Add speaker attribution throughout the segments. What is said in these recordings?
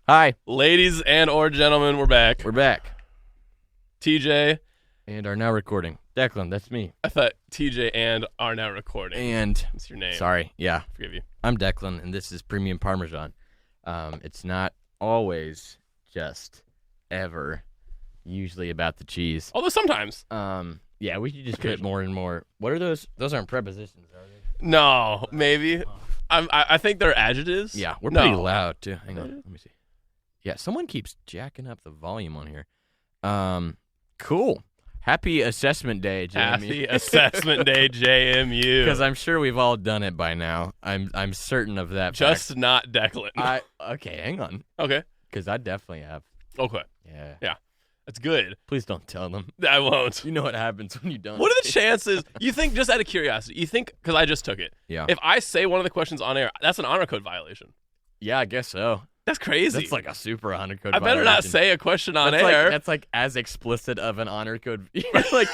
Speaker 1: Hi.
Speaker 2: Ladies and or gentlemen, we're back.
Speaker 1: We're back.
Speaker 2: TJ.
Speaker 1: And are now recording. Declan, that's me.
Speaker 2: I thought TJ and are now recording.
Speaker 1: And
Speaker 2: That's your name.
Speaker 1: sorry, yeah.
Speaker 2: Forgive you.
Speaker 1: I'm Declan, and this is Premium Parmesan. It's not always just ever usually about the cheese.
Speaker 2: Although sometimes.
Speaker 1: Yeah, we should just get more and more. What are those? Those aren't prepositions, are they?
Speaker 2: No, maybe. I think they're adjectives.
Speaker 1: Yeah, we're pretty loud, too. Hang on, let me see. Yeah, someone keeps jacking up the volume on here. Cool. Happy Assessment Day, JMU.
Speaker 2: Happy Assessment Day, JMU.
Speaker 1: Because I'm sure we've all done it by now. I'm certain of that.
Speaker 2: Just
Speaker 1: fact.
Speaker 2: not Declan.
Speaker 1: Okay, hang on.
Speaker 2: Okay.
Speaker 1: Because I definitely have.
Speaker 2: Okay.
Speaker 1: Yeah.
Speaker 2: That's good.
Speaker 1: Please don't tell them.
Speaker 2: I won't.
Speaker 1: You know what happens when you don't.
Speaker 2: What are the chances? You think, just out of curiosity, because I just took it.
Speaker 1: Yeah.
Speaker 2: If I say one of the questions on air, that's an honor code violation.
Speaker 1: Yeah, I guess so.
Speaker 2: That's crazy.
Speaker 1: That's like a super honor code
Speaker 2: I better not
Speaker 1: violation.
Speaker 2: say a question on
Speaker 1: That's
Speaker 2: air.
Speaker 1: That's like as explicit of an honor code. You're like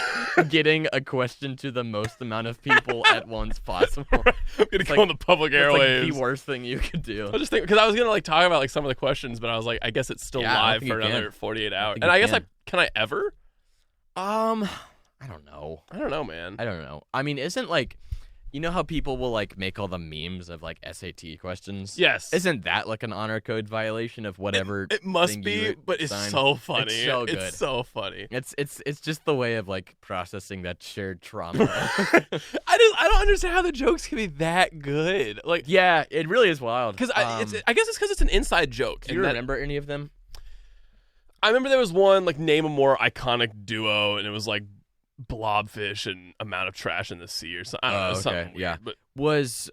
Speaker 1: getting a question to the most amount of people at once possible.
Speaker 2: I'm going to go on the public airwaves.
Speaker 1: That's like the worst thing you could do.
Speaker 2: I just think, because I was going to talk about some of the questions, but I was like, I guess it's still live for another 48 hours. And I guess can I ever?
Speaker 1: I don't know.
Speaker 2: I don't know, man.
Speaker 1: I don't know. I mean, isn't you know how people will make all the memes of SAT questions?
Speaker 2: Yes.
Speaker 1: Isn't that like an honor code violation of whatever?
Speaker 2: It must be, but it's so funny.
Speaker 1: It's so good.
Speaker 2: It's so funny.
Speaker 1: It's just the way of processing that shared trauma.
Speaker 2: I don't understand how the jokes can be that good.
Speaker 1: Yeah, it really is wild.
Speaker 2: Because I guess it's because it's an inside joke.
Speaker 1: Do you remember any of them?
Speaker 2: I remember there was one name a more iconic duo, and it was blobfish and amount of trash in the sea or something. I don't know.
Speaker 1: Okay.
Speaker 2: Something weird,
Speaker 1: Yeah.
Speaker 2: But
Speaker 1: was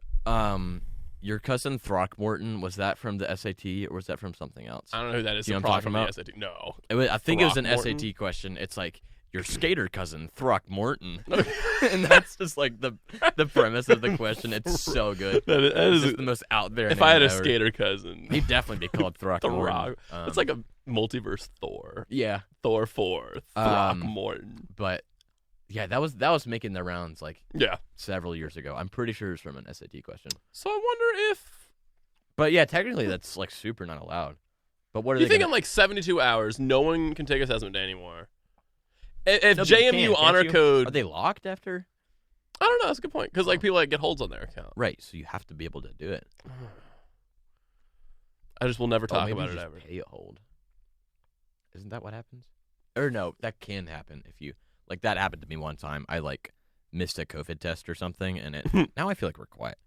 Speaker 1: your cousin Throckmorton? Was that from the SAT or was that from something else?
Speaker 2: I don't know who that is.
Speaker 1: You know what I'm talking about?
Speaker 2: The SAT. No.
Speaker 1: I think it was an SAT question. It's your skater cousin Throckmorton, and that's just the premise of the question. It's so good.
Speaker 2: That is
Speaker 1: just the most out there.
Speaker 2: If I had a
Speaker 1: ever.
Speaker 2: skater cousin,
Speaker 1: he'd definitely be called Throckmorton.
Speaker 2: It's like a multiverse Thor.
Speaker 1: Yeah,
Speaker 2: Thor 4, Throckmorton.
Speaker 1: But yeah, that was making the rounds
Speaker 2: yeah,
Speaker 1: several years ago. I'm pretty sure it's from an SAT question.
Speaker 2: So I wonder if.
Speaker 1: But yeah, technically that's super not allowed. But what are
Speaker 2: you
Speaker 1: they?
Speaker 2: You think in 72 hours, no one can take assessment day anymore? If
Speaker 1: No,
Speaker 2: JMU honor code,
Speaker 1: are they locked after?
Speaker 2: I don't know. That's a good point because people get holds on their account.
Speaker 1: Right, so you have to be able to do it.
Speaker 2: I just will never talk
Speaker 1: maybe
Speaker 2: about
Speaker 1: you
Speaker 2: it
Speaker 1: just
Speaker 2: ever.
Speaker 1: Pay a hold. Isn't that what happens? Or no, that can happen if you that happened to me one time. I missed a COVID test or something, and it now I feel like we're quiet.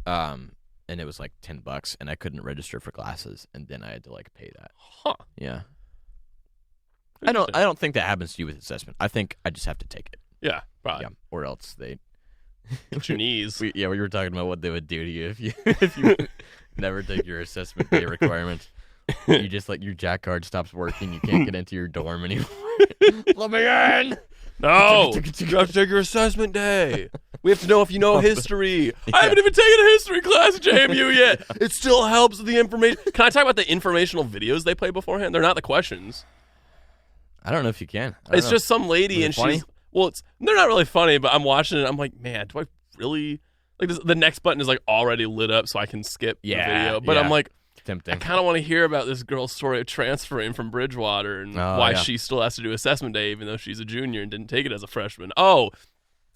Speaker 1: And it was $10, and I couldn't register for classes, and then I had to pay that.
Speaker 2: Huh?
Speaker 1: Yeah. I don't think that happens to you with assessment. I think I just have to take it.
Speaker 2: Yeah, probably.
Speaker 1: Yeah, or else they
Speaker 2: Get your knees.
Speaker 1: we were talking about what they would do to you if you never take your assessment day requirement. You just your jack card stops working. You can't get into your dorm anymore. Let me in.
Speaker 2: No, you have to take your assessment day. We have to know if you know history. I haven't even taken a history class at JMU yet. It still helps with the information. Can I talk about the informational videos they play beforehand? They're not the questions.
Speaker 1: I don't know if you can.
Speaker 2: It's just some lady, and
Speaker 1: funny?
Speaker 2: they're not really funny, but I'm watching it. I'm like, man, do I really the next button is already lit up so I can skip the video. But I'm like,
Speaker 1: tempting.
Speaker 2: I kind of want to hear about this girl's story of transferring from Bridgewater and why she still has to do assessment day even though she's a junior and didn't take it as a freshman. Oh,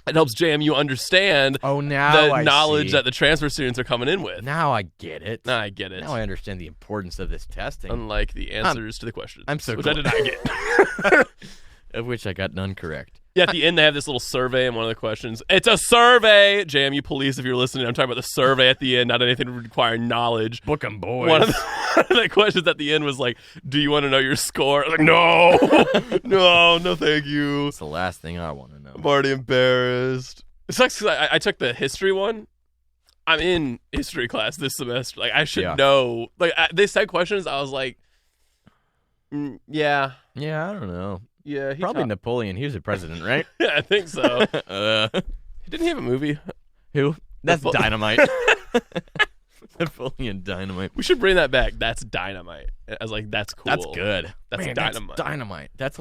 Speaker 2: it helps JMU understand the knowledge that the transfer students are coming in with.
Speaker 1: Now I get it.
Speaker 2: Now I get it.
Speaker 1: Now I understand the importance of this testing.
Speaker 2: Unlike the answers to the questions.
Speaker 1: I'm so
Speaker 2: which
Speaker 1: glad.
Speaker 2: I did not get.
Speaker 1: Of which I got none correct.
Speaker 2: Yeah, at the end they have this little survey in one of the questions. It's a survey! JMU police, if you're listening, I'm talking about the survey at the end, not anything requiring knowledge.
Speaker 1: Book 'em, boys.
Speaker 2: One of the questions at the end was do you want to know your score? I was like, no. No, thank you.
Speaker 1: It's the last thing I want to know.
Speaker 2: I'm already embarrassed. It sucks because I took the history one. I'm in history class this semester. I should know. They said questions, I was like, yeah.
Speaker 1: Yeah, I don't know.
Speaker 2: Yeah,
Speaker 1: probably Napoleon. He was a president, right?
Speaker 2: Yeah, I think so. Didn't he have a movie?
Speaker 1: Who? That's Dynamite. Napoleon Dynamite.
Speaker 2: We should bring that back. That's Dynamite. I was like, that's cool.
Speaker 1: That's good.
Speaker 2: That's Dynamite.
Speaker 1: That's Dynamite. That's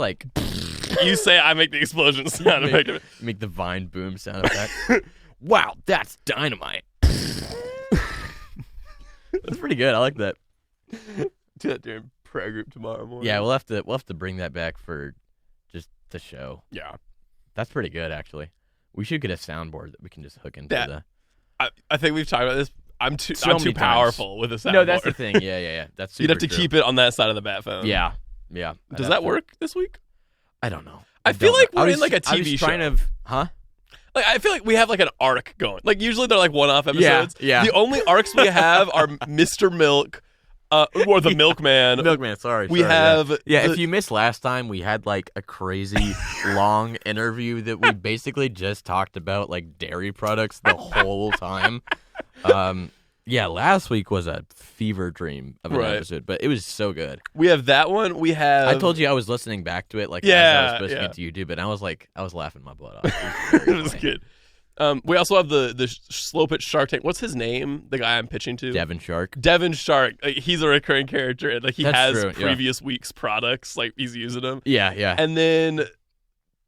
Speaker 2: You say I make the explosion sound effect.
Speaker 1: Make the Vine boom sound effect. Wow, that's Dynamite. That's pretty good. I like that.
Speaker 2: Do that during prayer group tomorrow morning.
Speaker 1: Yeah, we'll have to bring that back for just the show.
Speaker 2: Yeah.
Speaker 1: That's pretty good, actually. We should get a soundboard that we can just hook into the...
Speaker 2: I think we've talked about this. I'm too powerful with a soundboard.
Speaker 1: No, that's the thing. Yeah. That's super
Speaker 2: You'd have to
Speaker 1: true.
Speaker 2: keep it on that side of the bat phone.
Speaker 1: Yeah.
Speaker 2: Does that work this week?
Speaker 1: I don't know.
Speaker 2: I feel like we're in like a TV show. Like, I feel like we have like an arc going. Like usually they're like one-off episodes.
Speaker 1: Yeah.
Speaker 2: The only arcs we have are Mr. Milk, or the Milkman.
Speaker 1: Sorry.
Speaker 2: We have
Speaker 1: if you missed last time, we had like a crazy long interview that we basically just talked about like dairy products the whole time. Last week was a fever dream of an episode, but it was so good.
Speaker 2: We have that one. We have.
Speaker 1: I told you I was listening back to it, like as I was listening to YouTube, and I was laughing my blood off. It was
Speaker 2: good. We also have the slow pitch Shark Tank. What's his name? The guy I'm pitching to.
Speaker 1: Devin Shark.
Speaker 2: He's a recurring character, and like he has previous week's products. Like he's using them.
Speaker 1: Yeah.
Speaker 2: And then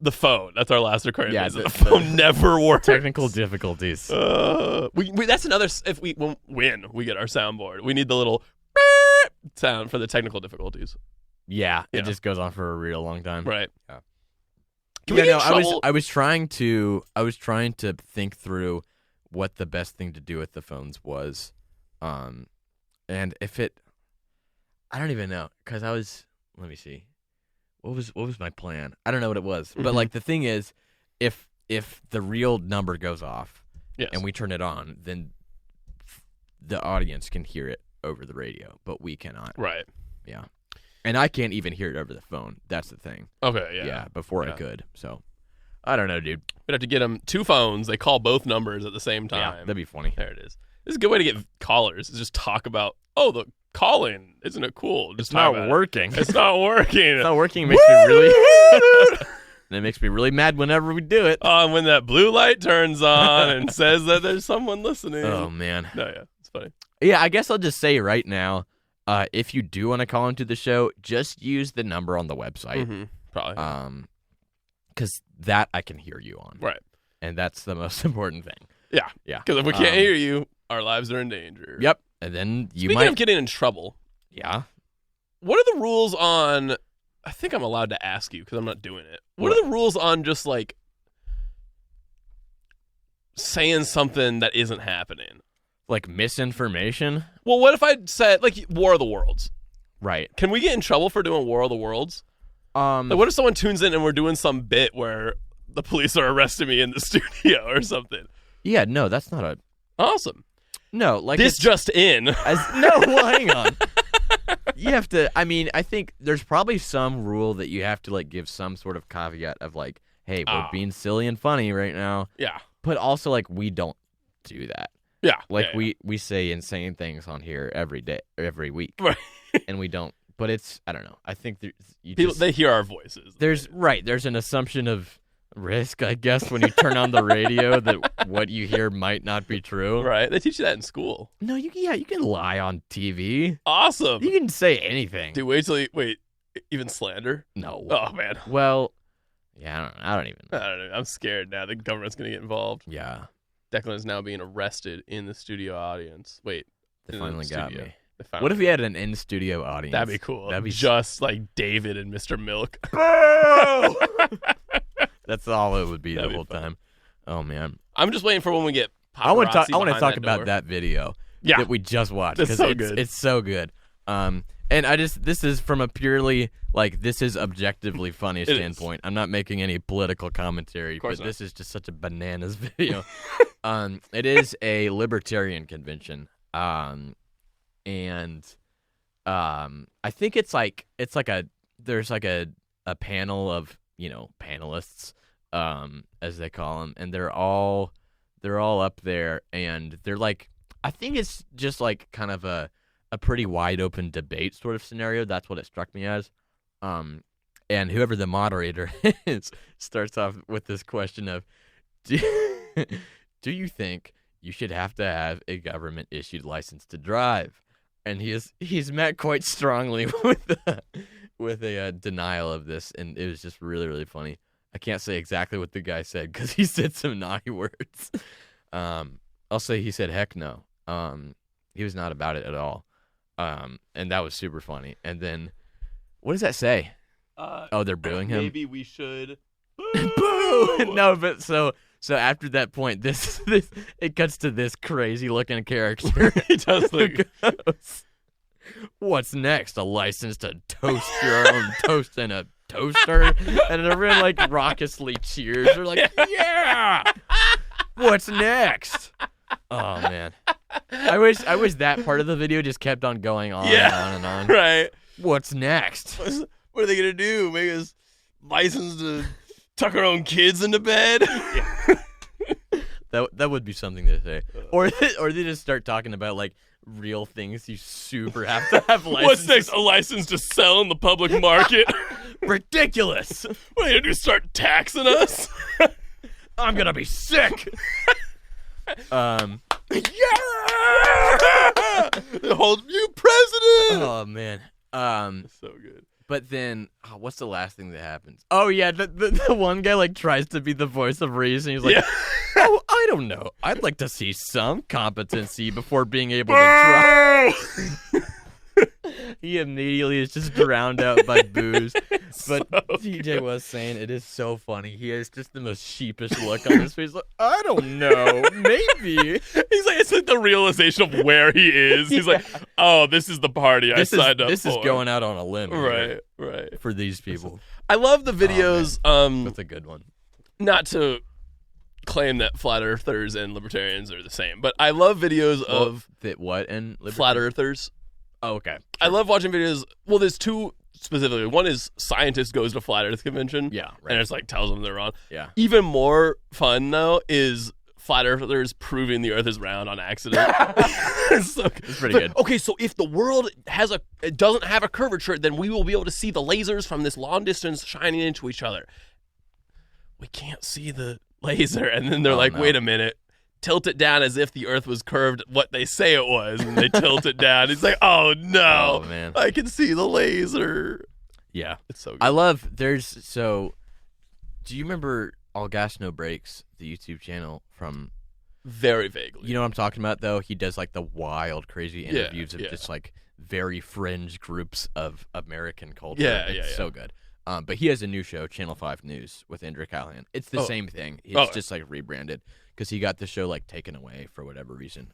Speaker 2: the phone. That's our last recurring. Yeah, the phone never works.
Speaker 1: Technical difficulties.
Speaker 2: We that's another. If we win, we get our soundboard. We need the little sound for the technical difficulties.
Speaker 1: Yeah, it just goes on for a real long time.
Speaker 2: Right.
Speaker 1: Yeah. I was trying to think through what the best thing to do with the phones was, and if it, I don't even know, because let me see, what was my plan? I don't know what it was, but like the thing is, if the real number goes off, and we turn it on, then the audience can hear it over the radio, but we cannot.
Speaker 2: Right.
Speaker 1: Yeah. And I can't even hear it over the phone. That's the thing.
Speaker 2: Okay, yeah.
Speaker 1: Yeah, before I could. So, I don't know, dude.
Speaker 2: We'd have to get them two phones. They call both numbers at the same time.
Speaker 1: Yeah, that'd be funny.
Speaker 2: There it is. This is a good way to get callers. Is just talk about, the calling. Isn't it cool?
Speaker 1: It's not working.
Speaker 2: It's not working.
Speaker 1: It's not working. It makes me really... And it makes me really mad whenever we do it.
Speaker 2: When that blue light turns on and says that there's someone listening.
Speaker 1: Oh, man.
Speaker 2: No, yeah. It's funny.
Speaker 1: Yeah, I guess I'll just say right now, if you do want to call into the show, just use the number on the website.
Speaker 2: Mm-hmm. Probably.
Speaker 1: Because that I can hear you on.
Speaker 2: Right.
Speaker 1: And that's the most important thing.
Speaker 2: Yeah.
Speaker 1: Yeah.
Speaker 2: Because if we can't hear you, our lives are in danger.
Speaker 1: Yep. And then
Speaker 2: Speaking of getting in trouble.
Speaker 1: Yeah.
Speaker 2: What are the rules on... I think I'm allowed to ask you because I'm not doing it. What are the rules on just like saying something that isn't happening?
Speaker 1: Like misinformation?
Speaker 2: Well, what if I said like War of the Worlds?
Speaker 1: Right.
Speaker 2: Can we get in trouble for doing War of the Worlds? Like, what if someone tunes in and we're doing some bit where the police are arresting me in the studio or something?
Speaker 1: Yeah, no, that's not a...
Speaker 2: Awesome.
Speaker 1: No, like
Speaker 2: this just in.
Speaker 1: Well, hang on. You have to, I think there's probably some rule that you have to like give some sort of caveat of like, hey, we're being silly and funny right now.
Speaker 2: Yeah.
Speaker 1: But also like we don't do that.
Speaker 2: Yeah.
Speaker 1: Like we say insane things on here every week.
Speaker 2: Right.
Speaker 1: And we don't, but it's, I don't know. I think
Speaker 2: they hear our voices.
Speaker 1: There's an assumption of risk, I guess, when you turn on the radio that what you hear might not be true.
Speaker 2: Right. They teach you that in school.
Speaker 1: No, you can lie on TV.
Speaker 2: Awesome.
Speaker 1: You can say anything.
Speaker 2: Dude, wait, even slander?
Speaker 1: No.
Speaker 2: Oh, man.
Speaker 1: Well, yeah, I don't even know.
Speaker 2: I don't know. I'm scared now. The government's going to get involved.
Speaker 1: Yeah.
Speaker 2: Declan is now being arrested in the studio audience. Wait.
Speaker 1: They finally got me. What if we had an in-studio audience?
Speaker 2: That'd be cool.
Speaker 1: That'd be
Speaker 2: just like David and Mr. Milk.
Speaker 1: That's all it would be the whole time. Oh, man.
Speaker 2: I'm just waiting for when we get paparazzi.
Speaker 1: I want to talk about that video that we just watched.
Speaker 2: It's so good.
Speaker 1: It's so good. And this is from a purely, like, this is objectively funny standpoint. I'm not making any political commentary, but this is just such a bananas video. It is a Libertarian Convention. And I think there's a panel of, panelists, as they call them, and they're all up there, and they're like, I think it's just like kind of a pretty wide open debate sort of scenario. That's what it struck me as. And whoever the moderator is starts off with this question of, do you think you should have to have a government issued license to drive? And he's met quite strongly with a denial of this, and it was just really, really funny. I can't say exactly what the guy said because he said some naughty words. I'll say he said heck no. He was not about it at all. And that was super funny. And then, what does that say? They're booing him.
Speaker 2: Maybe we should.
Speaker 1: Boo! No, but so after that point, this it cuts to this crazy looking character.
Speaker 2: He does look.
Speaker 1: What's next? A license to toast your own toast in a toaster? And everyone like raucously cheers. They're like, yeah! What's next? Oh man. I wish that part of the video just kept on going on and on and on.
Speaker 2: Right.
Speaker 1: What's next?
Speaker 2: What are they gonna do? Make us licensed to tuck our own kids into bed?
Speaker 1: That would be something to say. Or they just start talking about like real things you super have to have licenses.
Speaker 2: What's next? A license to sell in the public market?
Speaker 1: Ridiculous.
Speaker 2: What are they gonna do? Start taxing us?
Speaker 1: I'm gonna be sick.
Speaker 2: Yeah! Hold you president.
Speaker 1: Oh man.
Speaker 2: So good.
Speaker 1: But then, what's the last thing that happens? Oh yeah, the one guy like tries to be the voice of reason. He's like, oh, I don't know. I'd like to see some competency before being able to try. He immediately is just drowned out by boos. But TJ was saying it is so funny. He has just the most sheepish look on his face. Like, I don't know. Maybe.
Speaker 2: He's like, it's like the realization of where he is. He's like, oh, this is the party I signed up for.
Speaker 1: This is going out on a limb.
Speaker 2: Right.
Speaker 1: For these people.
Speaker 2: I love the videos.
Speaker 1: That's a good one.
Speaker 2: Not to claim that flat earthers and libertarians are the same, but I love videos of
Speaker 1: that what and
Speaker 2: flat earthers.
Speaker 1: Oh, okay. Sure.
Speaker 2: I love watching videos. Well, there's two specifically. One is scientist goes to flat earth convention.
Speaker 1: Yeah, right.
Speaker 2: And it's like tells them they're wrong.
Speaker 1: Yeah.
Speaker 2: Even more fun though is flat earthers proving the earth is round on accident.
Speaker 1: It's pretty good.
Speaker 2: Okay, so if the world doesn't have a curvature, then we will be able to see the lasers from this long distance shining into each other. We can't see the laser, and then they're like, wait a minute. Tilt it down as if the earth was curved what they say it was, and they tilt it down. He's like, oh no,
Speaker 1: man,
Speaker 2: I can see the laser.
Speaker 1: Yeah,
Speaker 2: it's so good.
Speaker 1: I love do you remember All Gas No Brakes, the YouTube channel from
Speaker 2: very vaguely?
Speaker 1: You know what I'm talking about though? He does like the wild crazy interviews of just like very fringe groups of American culture. It's so good. But he has a new show, Channel 5 News, with Andrew Callahan. It's the same thing. It's just like rebranded because he got the show like taken away for whatever reason.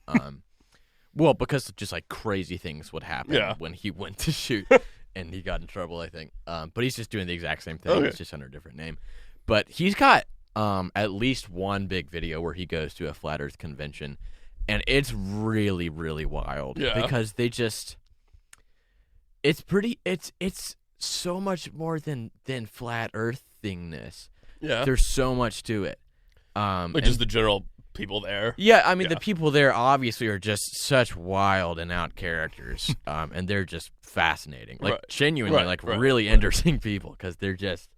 Speaker 1: Well, because just like crazy things would happen when he went to shoot, and he got in trouble, I think. But he's just doing the exact same thing. It's just under a different name. But he's got at least one big video where he goes to a flat Earth convention, and it's really, really wild because they just it's so much more than flat Earth thingness.
Speaker 2: Yeah,
Speaker 1: there's so much to it.
Speaker 2: Just the general people there.
Speaker 1: Yeah, I mean the people there obviously are just such wild and out characters, and they're just fascinating, like genuinely, really interesting people because they're just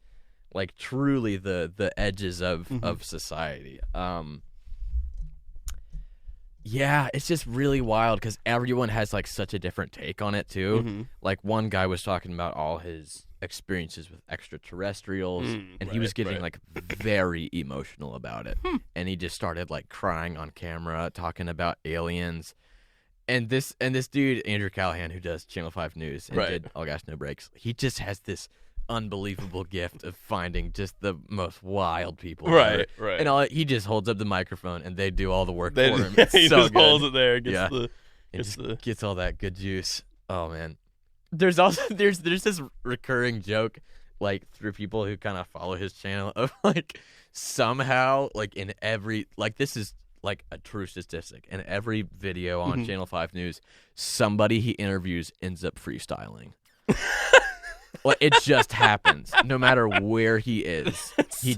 Speaker 1: like truly the edges of society. Yeah, it's just really wild because everyone has like such a different take on it too. Like one guy was talking about all his experiences with extraterrestrials, and he was getting like very emotional about it, and he just started like crying on camera, talking about aliens. And this dude Andrew Callahan, who does Channel 5 News and did All Gas No Brakes, he just has this unbelievable gift of finding just the most wild people.
Speaker 2: Right.
Speaker 1: And he just holds up the microphone and they do all the work for him.
Speaker 2: He
Speaker 1: so
Speaker 2: just
Speaker 1: good.
Speaker 2: holds it there.
Speaker 1: Gets all that good juice. Oh man. There's also there's this recurring joke like through people who kind of follow his channel of like somehow like in every like this is like a true statistic in every video on Channel 5 News somebody he interviews ends up freestyling. Like it just happens no matter where he is. He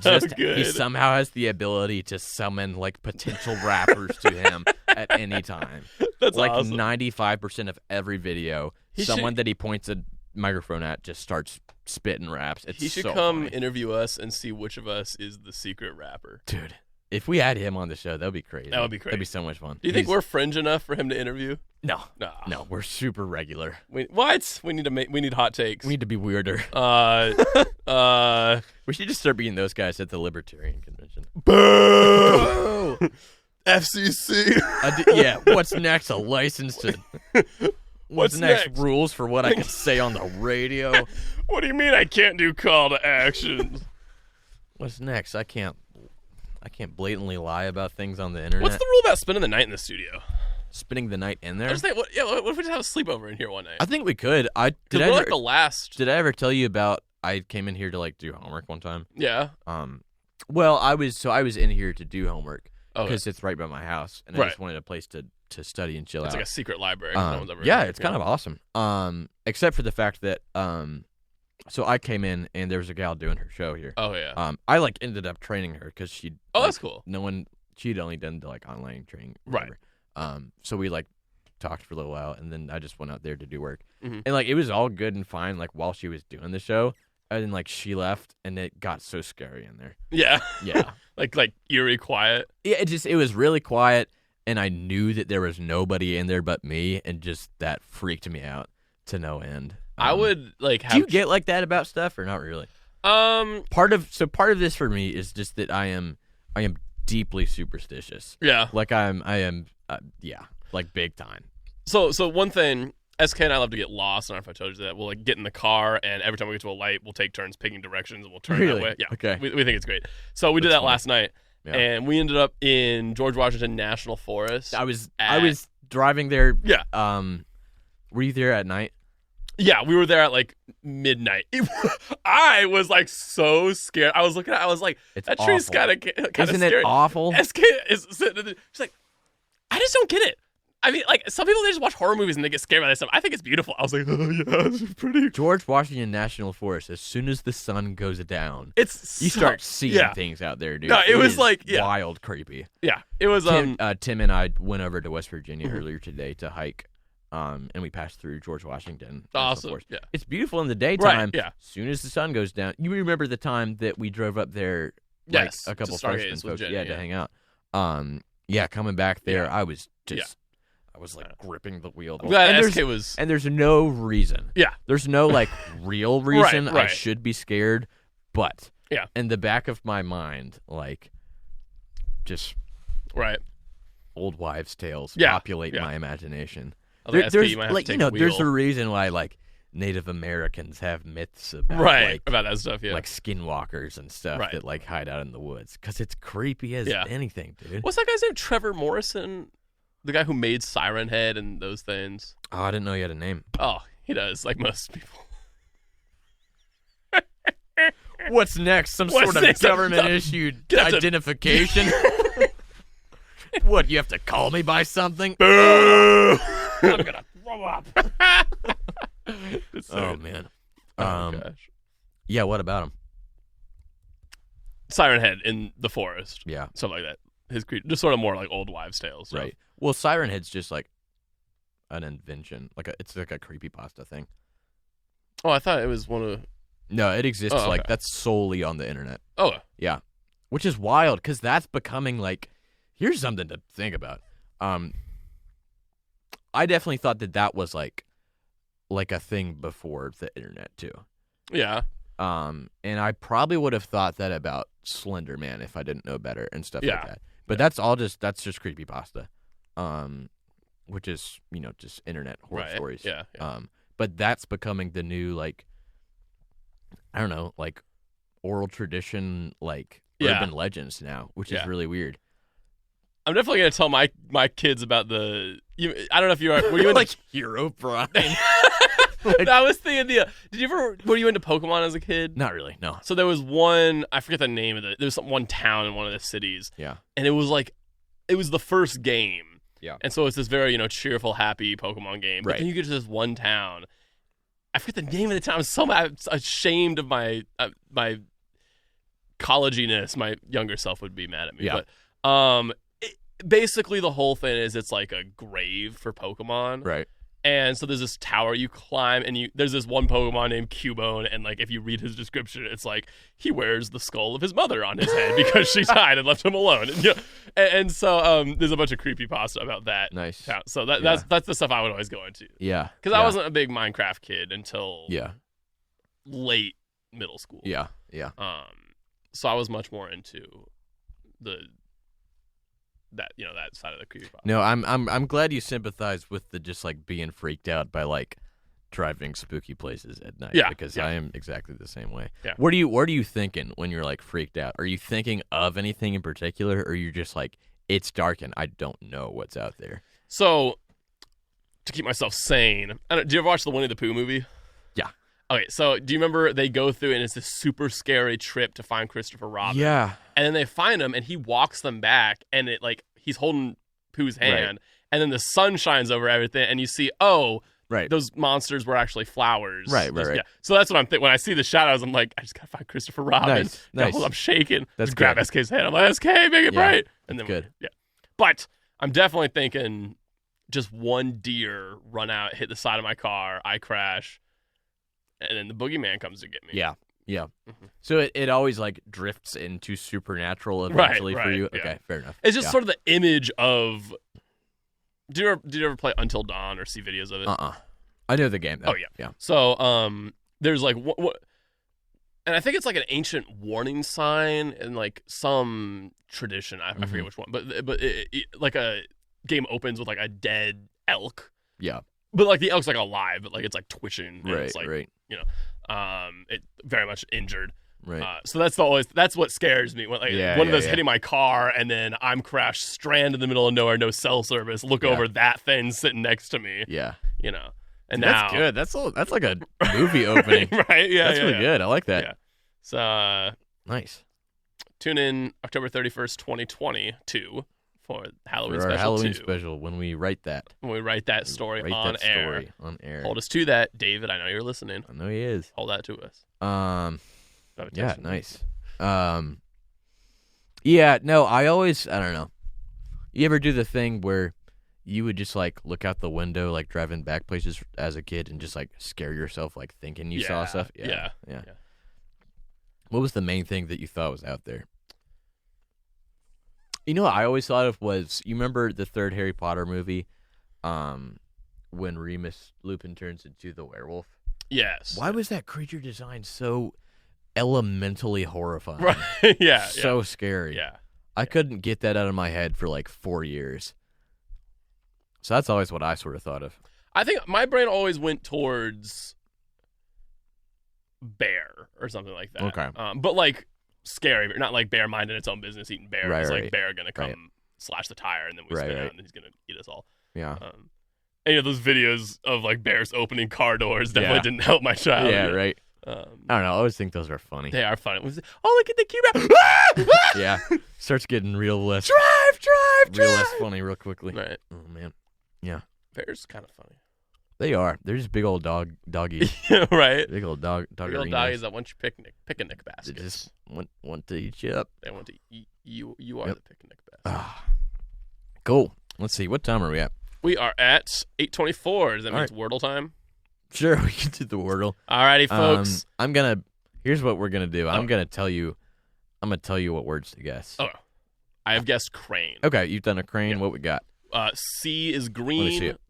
Speaker 1: somehow has the ability to summon like potential rappers to him at any time.
Speaker 2: That's
Speaker 1: like
Speaker 2: awesome.
Speaker 1: 95% of every video someone that he points a microphone at just starts spitting raps.
Speaker 2: He should
Speaker 1: so
Speaker 2: come
Speaker 1: funny.
Speaker 2: interview us and see which of us is the secret rapper.
Speaker 1: Dude, if we had him on the show, that would be crazy.
Speaker 2: That would be crazy.
Speaker 1: That'd be so much fun.
Speaker 2: Do you think we're fringe enough for him to interview?
Speaker 1: No, we're super regular.
Speaker 2: What? We need hot takes.
Speaker 1: We need to be weirder. We should just start being those guys at the Libertarian Convention.
Speaker 2: Boo! FCC.
Speaker 1: Yeah, what's next? A license to What's next? Rules for what I can say on the radio.
Speaker 2: What do you mean I can't do call to actions?
Speaker 1: What's next? I can't blatantly lie about things on the internet.
Speaker 2: What's the rule about spending the night in the studio?
Speaker 1: Spending the night in there?
Speaker 2: I just think, what if we just have a sleepover in here one night?
Speaker 1: I think we could. Did I ever tell you about I came in here to like do homework one time?
Speaker 2: Yeah.
Speaker 1: Well, I was in here to do homework because it's right by my house, and I just wanted a place to study and chill out.
Speaker 2: It's like a secret library. No one's ever
Speaker 1: it's kind of awesome. Except for the fact that so I came in and there was a gal doing her show here.
Speaker 2: Oh yeah.
Speaker 1: I like ended up training her because she.
Speaker 2: Oh, that's cool.
Speaker 1: She'd only done like online training.
Speaker 2: Right.
Speaker 1: So we like talked for a little while, and then I just went out there to do work,
Speaker 2: mm-hmm.
Speaker 1: and like it was all good and fine. Like while she was doing the show, and then like she left, and it got so scary in there.
Speaker 2: Yeah.
Speaker 1: Yeah.
Speaker 2: like eerie quiet.
Speaker 1: Yeah. It was really quiet, and I knew that there was nobody in there but me, and just that freaked me out to no end.
Speaker 2: I would like.
Speaker 1: Do you get like that about stuff or not really? Part of this for me is just that I am deeply superstitious.
Speaker 2: Yeah.
Speaker 1: Like I am. Yeah. Like big time.
Speaker 2: So one thing, SK and I love to get lost. I don't know if I told you that. We'll like get in the car, and every time we get to a light, we'll take turns picking directions, and we'll turn that way. Yeah.
Speaker 1: Okay.
Speaker 2: We think it's great. So we did that last night,
Speaker 1: yeah.
Speaker 2: And we ended up in George Washington National Forest.
Speaker 1: I was driving there.
Speaker 2: Yeah.
Speaker 1: Were you there at night?
Speaker 2: Yeah, we were there at like midnight. I was like so scared. I was looking at it, I was like,
Speaker 1: it's
Speaker 2: that
Speaker 1: awful.
Speaker 2: tree's kind of
Speaker 1: Isn't
Speaker 2: scary.
Speaker 1: it awful?
Speaker 2: SK is sitting there. She's like, I just don't get it. I mean, like, some people, they just watch horror movies and they get scared by this stuff. I think it's beautiful. I was like, oh, yeah, it's pretty.
Speaker 1: George Washington National Forest, as soon as the sun goes down, you start seeing things out there, dude.
Speaker 2: No, it was like,
Speaker 1: wild, creepy.
Speaker 2: Yeah, it was,
Speaker 1: Tim and I went over to West Virginia earlier today to hike, and we passed through George Washington National Forest.
Speaker 2: Yeah.
Speaker 1: It's beautiful in the daytime.
Speaker 2: Right, yeah.
Speaker 1: As soon as the sun goes down, you remember the time that we drove up there, like a couple freshmen folks, to hang out. Coming back there, I was just... I was like gripping the wheel. And there's no reason.
Speaker 2: Yeah.
Speaker 1: There's no like real reason
Speaker 2: right.
Speaker 1: I should be scared, but
Speaker 2: yeah.
Speaker 1: In the back of my mind, like just old wives' tales populate my imagination. There's there's a reason why like Native Americans have myths about
Speaker 2: about that stuff,
Speaker 1: like skinwalkers and stuff that like hide out in the woods because it's creepy as anything, dude.
Speaker 2: What's that guy's name? Trevor Morrison. The guy who made Siren Head and those things.
Speaker 1: Oh, I didn't know he had a name.
Speaker 2: Oh, he does, like most people.
Speaker 1: What's next? Some sort of government-issued identification? What, you have to call me by something?
Speaker 2: Boo! I'm going to throw up.
Speaker 1: Oh, man.
Speaker 2: Gosh.
Speaker 1: Yeah, what about him?
Speaker 2: Siren Head in the forest.
Speaker 1: Yeah.
Speaker 2: Something like that. His just sort of more like old wives' tales. So.
Speaker 1: Right. Well, Siren Head's just like an invention. It's like a creepypasta thing.
Speaker 2: Oh, I thought it was one of...
Speaker 1: No, it exists. Oh, okay. Like that's solely on the internet.
Speaker 2: Oh.
Speaker 1: Yeah. Which is wild because that's becoming like... Here's something to think about. I definitely thought that was like a thing before the internet too.
Speaker 2: Yeah.
Speaker 1: And I probably would have thought that about Slender Man if I didn't know better and stuff like that. But that's just creepypasta, which is just internet horror stories.
Speaker 2: Yeah.
Speaker 1: But that's becoming the new like, I don't know, like oral tradition, like urban legends now, which is really weird.
Speaker 2: I'm definitely gonna tell my kids about I don't know if you are. Were you
Speaker 1: like Hero Brian?
Speaker 2: I was thinking were you into Pokemon as a kid?
Speaker 1: Not really, no.
Speaker 2: So there was one, I forget the name of it. There was one town in one of the cities.
Speaker 1: Yeah.
Speaker 2: And it was the first game.
Speaker 1: Yeah.
Speaker 2: And so it's this very, cheerful, happy Pokemon game. But
Speaker 1: right.
Speaker 2: then you get to this one town. I forget the name of the town. I'm so ashamed of my my colleginess. My younger self would be mad at me.
Speaker 1: Yeah.
Speaker 2: But basically the whole thing is it's like a grave for Pokemon.
Speaker 1: Right.
Speaker 2: And so there's this tower you climb, and there's this one Pokemon named Cubone, and like if you read his description, it's like he wears the skull of his mother on his head because she died and left him alone. And so there's a bunch of creepypasta about that.
Speaker 1: Nice.
Speaker 2: Town. So that's the stuff I would always go into.
Speaker 1: Yeah.
Speaker 2: Because I wasn't a big Minecraft kid until late middle school.
Speaker 1: Yeah. Yeah.
Speaker 2: So I was much more into the that side of the creepypasta.
Speaker 1: No, I'm glad you sympathize with the just like being freaked out by like driving spooky places at night.
Speaker 2: Yeah,
Speaker 1: because I am exactly the same way.
Speaker 2: Yeah.
Speaker 1: What are you thinking when you're like freaked out? Are you thinking of anything in particular, or you're just like, it's dark and I don't know what's out there?
Speaker 2: So, to keep myself sane, do you ever watch the Winnie the Pooh movie?
Speaker 1: Yeah.
Speaker 2: Okay, so do you remember they go through and it's this super scary trip to find Christopher Robin?
Speaker 1: Yeah.
Speaker 2: And then they find him and he walks them back and it like he's holding Pooh's hand and then the sun shines over everything and you see,
Speaker 1: right.
Speaker 2: those monsters were actually flowers.
Speaker 1: Right.
Speaker 2: Yeah. So that's what I'm thinking. When I see the shadows, I'm like, I just gotta find Christopher Robin.
Speaker 1: Nice.
Speaker 2: I'm shaking.
Speaker 1: That's
Speaker 2: just grab SK's head. I'm like, SK, make it bright. And then
Speaker 1: good.
Speaker 2: Yeah. But I'm definitely thinking just one deer run out, hit the side of my car, I crash, and then the boogeyman comes to get me.
Speaker 1: Yeah.
Speaker 2: Mm-hmm.
Speaker 1: So it always like drifts into supernatural eventually for you.
Speaker 2: Yeah.
Speaker 1: Okay, fair enough.
Speaker 2: It's just sort of the image of. Did you ever play Until Dawn or see videos of it?
Speaker 1: I know the game, though.
Speaker 2: Oh yeah.
Speaker 1: Yeah.
Speaker 2: So there's like what, and I think it's like an ancient warning sign in like some tradition. I forget which one, but like a game opens with like a dead elk.
Speaker 1: Yeah.
Speaker 2: But like the elk's like alive, but like it's like twitching. And
Speaker 1: Right.
Speaker 2: It's like,
Speaker 1: right.
Speaker 2: It very much injured.
Speaker 1: Right.
Speaker 2: So that's what scares me when like one of those hitting my car and then I'm crashed, stranded in the middle of nowhere, no cell service. Look over that thing sitting next to me.
Speaker 1: Yeah.
Speaker 2: And
Speaker 1: dude,
Speaker 2: now
Speaker 1: that's good. That's like a movie opening.
Speaker 2: Right? Yeah.
Speaker 1: That's really good. I like that.
Speaker 2: Yeah. So
Speaker 1: nice.
Speaker 2: Tune in October 31st, 2022 for Halloween
Speaker 1: for our
Speaker 2: special.
Speaker 1: Halloween
Speaker 2: 2.
Speaker 1: special when we write that.
Speaker 2: When we write that story on air. Hold us to that, David. I know you're listening.
Speaker 1: I know he is.
Speaker 2: Hold that to us.
Speaker 1: Yeah, nice. Yeah, no, I don't know. You ever do the thing where you would just like look out the window, like driving back places as a kid and just like scare yourself, like thinking you saw stuff? Yeah. What was the main thing that you thought was out there? You know what I always thought of was, you remember the third Harry Potter movie, when Remus Lupin turns into the werewolf?
Speaker 2: Yes.
Speaker 1: Why was that creature design so elementally horrifying?
Speaker 2: Right. Yeah.
Speaker 1: So scary.
Speaker 2: Yeah.
Speaker 1: I couldn't get that out of my head for like 4 years. So that's always what I sort of thought of.
Speaker 2: I think my brain always went towards bear or something like that.
Speaker 1: Okay.
Speaker 2: But like scary, not like bear minding its own business eating bear.
Speaker 1: Right,
Speaker 2: it's
Speaker 1: right.
Speaker 2: like bear gonna come slash the tire and then we spin out and then he's gonna eat us all.
Speaker 1: Yeah.
Speaker 2: And those videos of like bears opening car doors definitely didn't help my childhood.
Speaker 1: Yeah, right. I don't know. I always think those are funny.
Speaker 2: They are funny. Oh, look at the cute.
Speaker 1: Yeah. Starts getting real less.
Speaker 2: Drive.
Speaker 1: Real less funny real quickly.
Speaker 2: Right.
Speaker 1: Oh, man. Yeah.
Speaker 2: Bears kind of funny.
Speaker 1: They are. They're just big old doggies.
Speaker 2: Right.
Speaker 1: Big old dog.
Speaker 2: Big old doggies that want your picnic baskets.
Speaker 1: They just want to eat you up.
Speaker 2: They want to eat you. You are the picnic basket.
Speaker 1: Cool. Let's see. What time are we at?
Speaker 2: We are at 8:24. Does that mean it's Wordle time?
Speaker 1: Sure, we can do the Wordle.
Speaker 2: Alrighty, folks.
Speaker 1: Here's what we're gonna do. I'm gonna tell you what words to guess.
Speaker 2: Oh, I have guessed crane.
Speaker 1: Okay, you've done a crane. What we got?
Speaker 2: C is green.
Speaker 1: Let me see it.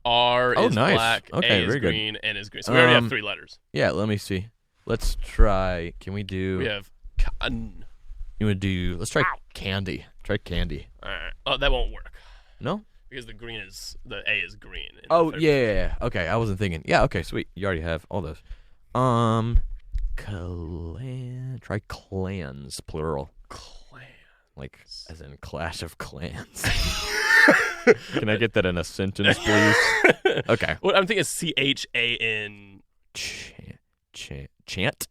Speaker 2: R is
Speaker 1: nice.
Speaker 2: black.
Speaker 1: Okay,
Speaker 2: A
Speaker 1: very
Speaker 2: is green. N is green. So we already have 3 letters.
Speaker 1: Yeah, let me see. Let's try. Can we do?
Speaker 2: We have.
Speaker 1: You want to do? Let's try candy. Try candy.
Speaker 2: All right. Oh, that won't work.
Speaker 1: No.
Speaker 2: Because the A is green.
Speaker 1: Yeah. Okay, I wasn't thinking. Yeah. Okay, sweet. You already have all those. Try clans, plural.
Speaker 2: Clan.
Speaker 1: Like as in Clash of Clans. Can I get that in a sentence, please? Okay.
Speaker 2: Well, I'm thinking CHAN.
Speaker 1: Chant.
Speaker 2: Chant.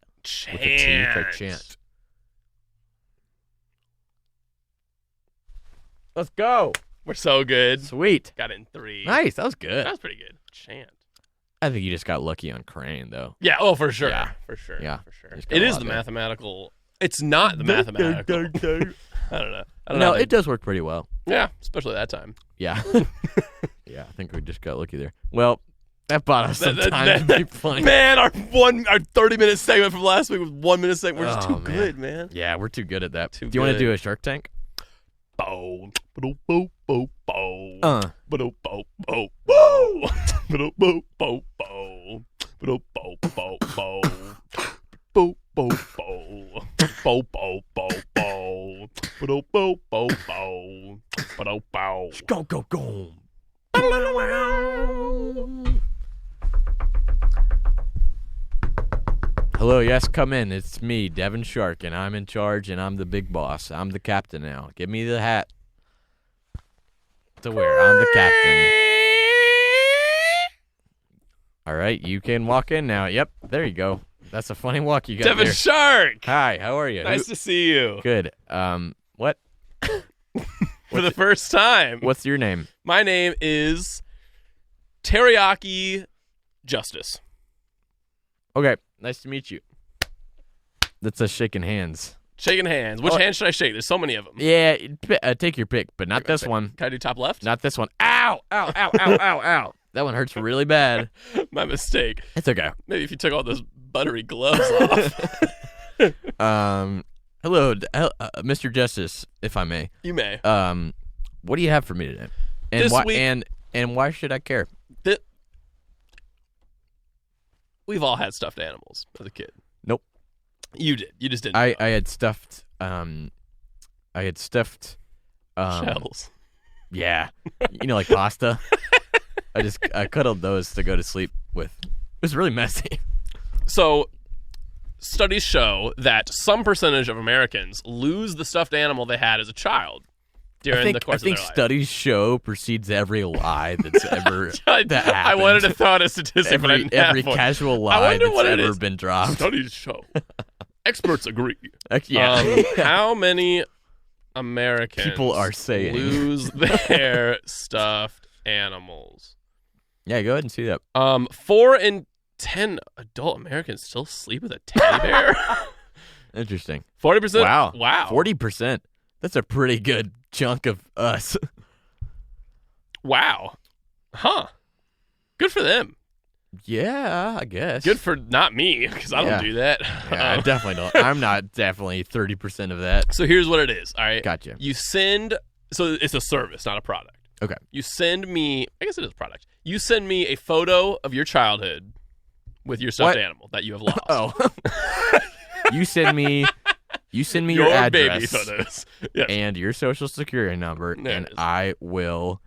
Speaker 1: With a T, try chant. Let's go.
Speaker 2: We're so good.
Speaker 1: Sweet.
Speaker 2: Got it in 3.
Speaker 1: Nice. That was good.
Speaker 2: That was pretty good. Chant.
Speaker 1: I think you just got lucky on crane, though.
Speaker 2: Yeah. Oh, for sure.
Speaker 1: Yeah.
Speaker 2: For sure.
Speaker 1: Yeah.
Speaker 2: For sure.
Speaker 1: Just got
Speaker 2: It
Speaker 1: a
Speaker 2: is
Speaker 1: lot
Speaker 2: the
Speaker 1: there.
Speaker 2: mathematical. It's not the mathematical. I don't know.
Speaker 1: No, it does work pretty well.
Speaker 2: Yeah, especially that time.
Speaker 1: Yeah. Yeah, I think we just got lucky there. Well, that bought us some time to be funny.
Speaker 2: Man, our 30-minute segment from last week was 1 minute segment. We're just too good, man.
Speaker 1: Yeah, we're too good at that.
Speaker 2: Too
Speaker 1: do you want to
Speaker 2: good.
Speaker 1: do a Shark Tank?
Speaker 2: Bow. Bow. Bow. Bow. Bow.
Speaker 1: Uh.
Speaker 2: Bow. Bow. Bow. Bow. Bow. Bow. Bow. Bow. Bow. Bow. Bow. Bow. Bow. Bow. Bow. Bow. Bow. Bow. Bow.
Speaker 1: Go, go, go. Hello, yes, come in. It's me, Devin Shark, and I'm in charge, and I'm the big boss. I'm the captain now. Give me the hat to wear. I'm the captain. All right, you can walk in now. Yep, there you go. That's a funny walk you got
Speaker 2: Devin
Speaker 1: there.
Speaker 2: Shark!
Speaker 1: Hi, how are you?
Speaker 2: Nice to see you.
Speaker 1: Good. What?
Speaker 2: For the first time.
Speaker 1: What's your name?
Speaker 2: My name is Teriyaki Justice.
Speaker 1: Okay, nice to meet you. That's a shaking hands.
Speaker 2: Shaking hands. Which hand should I shake? There's so many of them.
Speaker 1: Yeah, take your pick, but not this one.
Speaker 2: Can I do top left?
Speaker 1: Not this one. Ow! Ow, ow, ow, ow, ow. That one hurts really bad.
Speaker 2: My mistake.
Speaker 1: It's okay.
Speaker 2: Maybe if you took all those buttery gloves off.
Speaker 1: Hello, Mr. Justice, if I may.
Speaker 2: You may.
Speaker 1: What do you have for me today? And
Speaker 2: this
Speaker 1: why?
Speaker 2: week,
Speaker 1: and why should I care?
Speaker 2: We've all had stuffed animals as a kid.
Speaker 1: Nope.
Speaker 2: You did. You just didn't.
Speaker 1: I had stuffed.
Speaker 2: Shells.
Speaker 1: Yeah, like pasta. I cuddled those to go to sleep with. It was really messy.
Speaker 2: So, studies show that some percentage of Americans lose the stuffed animal they had as a child during the course of their life.
Speaker 1: I think studies show precedes every lie that's ever that happened.
Speaker 2: I wanted to throw out a statistic, but I didn't have
Speaker 1: every
Speaker 2: one.
Speaker 1: casual lie that's ever been dropped.
Speaker 2: Studies show. Experts agree.
Speaker 1: Yeah.
Speaker 2: How many Americans
Speaker 1: people are saying
Speaker 2: lose their stuffed animals?
Speaker 1: Yeah, go ahead and see that.
Speaker 2: 4 in 10 adult Americans still sleep with a teddy bear.
Speaker 1: Interesting.
Speaker 2: 40%.
Speaker 1: Wow. 40%. That's a pretty good chunk of us.
Speaker 2: Wow. Huh. Good for them.
Speaker 1: Yeah, I guess.
Speaker 2: Good for not me, because I don't do that.
Speaker 1: Yeah, I definitely don't. I'm not definitely 30% of that.
Speaker 2: So here's what it is, all right?
Speaker 1: Gotcha.
Speaker 2: So it's a service, not a product.
Speaker 1: Okay.
Speaker 2: You send me, I guess it is a product. You send me a photo of your childhood with your stuffed animal that you have lost.
Speaker 1: Oh. You send me your address
Speaker 2: baby photos. Yes.
Speaker 1: And your social security number, and I will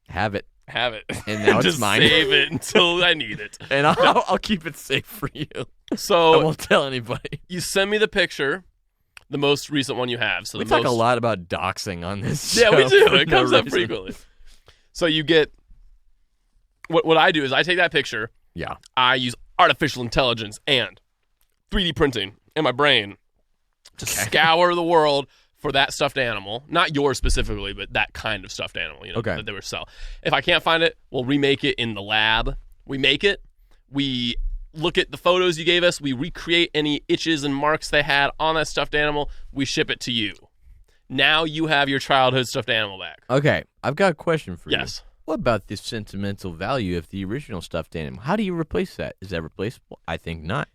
Speaker 1: have it. And now
Speaker 2: just
Speaker 1: it's mine.
Speaker 2: Save it until I need it.
Speaker 1: And I'll keep it safe for you.
Speaker 2: So
Speaker 1: I won't tell anybody.
Speaker 2: You send me the picture, the most recent one you have. So
Speaker 1: we talk a lot about doxing on this show.
Speaker 2: Yeah, we do. It comes up frequently. So you get what I do is I take that picture.
Speaker 1: Yeah.
Speaker 2: I use artificial intelligence and 3D printing in my brain to scour the world for that stuffed animal. Not yours specifically, but that kind of stuffed animal, that they were sell. If I can't find it, we'll remake it in the lab. We make it. We look at the photos you gave us. We recreate any itches and marks they had on that stuffed animal. We ship it to you. Now you have your childhood stuffed animal back.
Speaker 1: Okay, I've got a question for you.
Speaker 2: Yes.
Speaker 1: What about the sentimental value of the original stuffed animal? How do you replace that? Is that replaceable? I think not.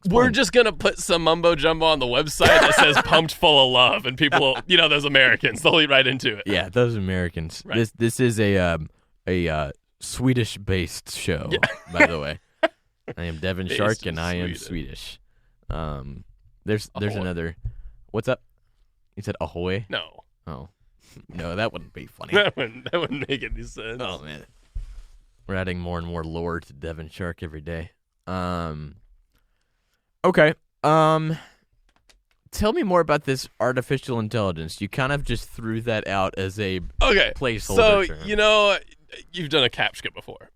Speaker 2: We're just going to put some mumbo jumbo on the website that says pumped full of love, and people, those Americans, they'll lead right into it.
Speaker 1: Yeah, those Americans. Right. This is a Swedish-based show, by the way. I am Devin Shark, and I am Swedish. There's another. What's up? You said ahoy?
Speaker 2: No.
Speaker 1: Oh. No, that wouldn't be funny.
Speaker 2: that wouldn't make any sense.
Speaker 1: Oh, man. We're adding more and more lore to Devin Shark every day. Okay. Tell me more about this artificial intelligence. You kind of just threw that out as a placeholder.
Speaker 2: So, you've done a captcha before.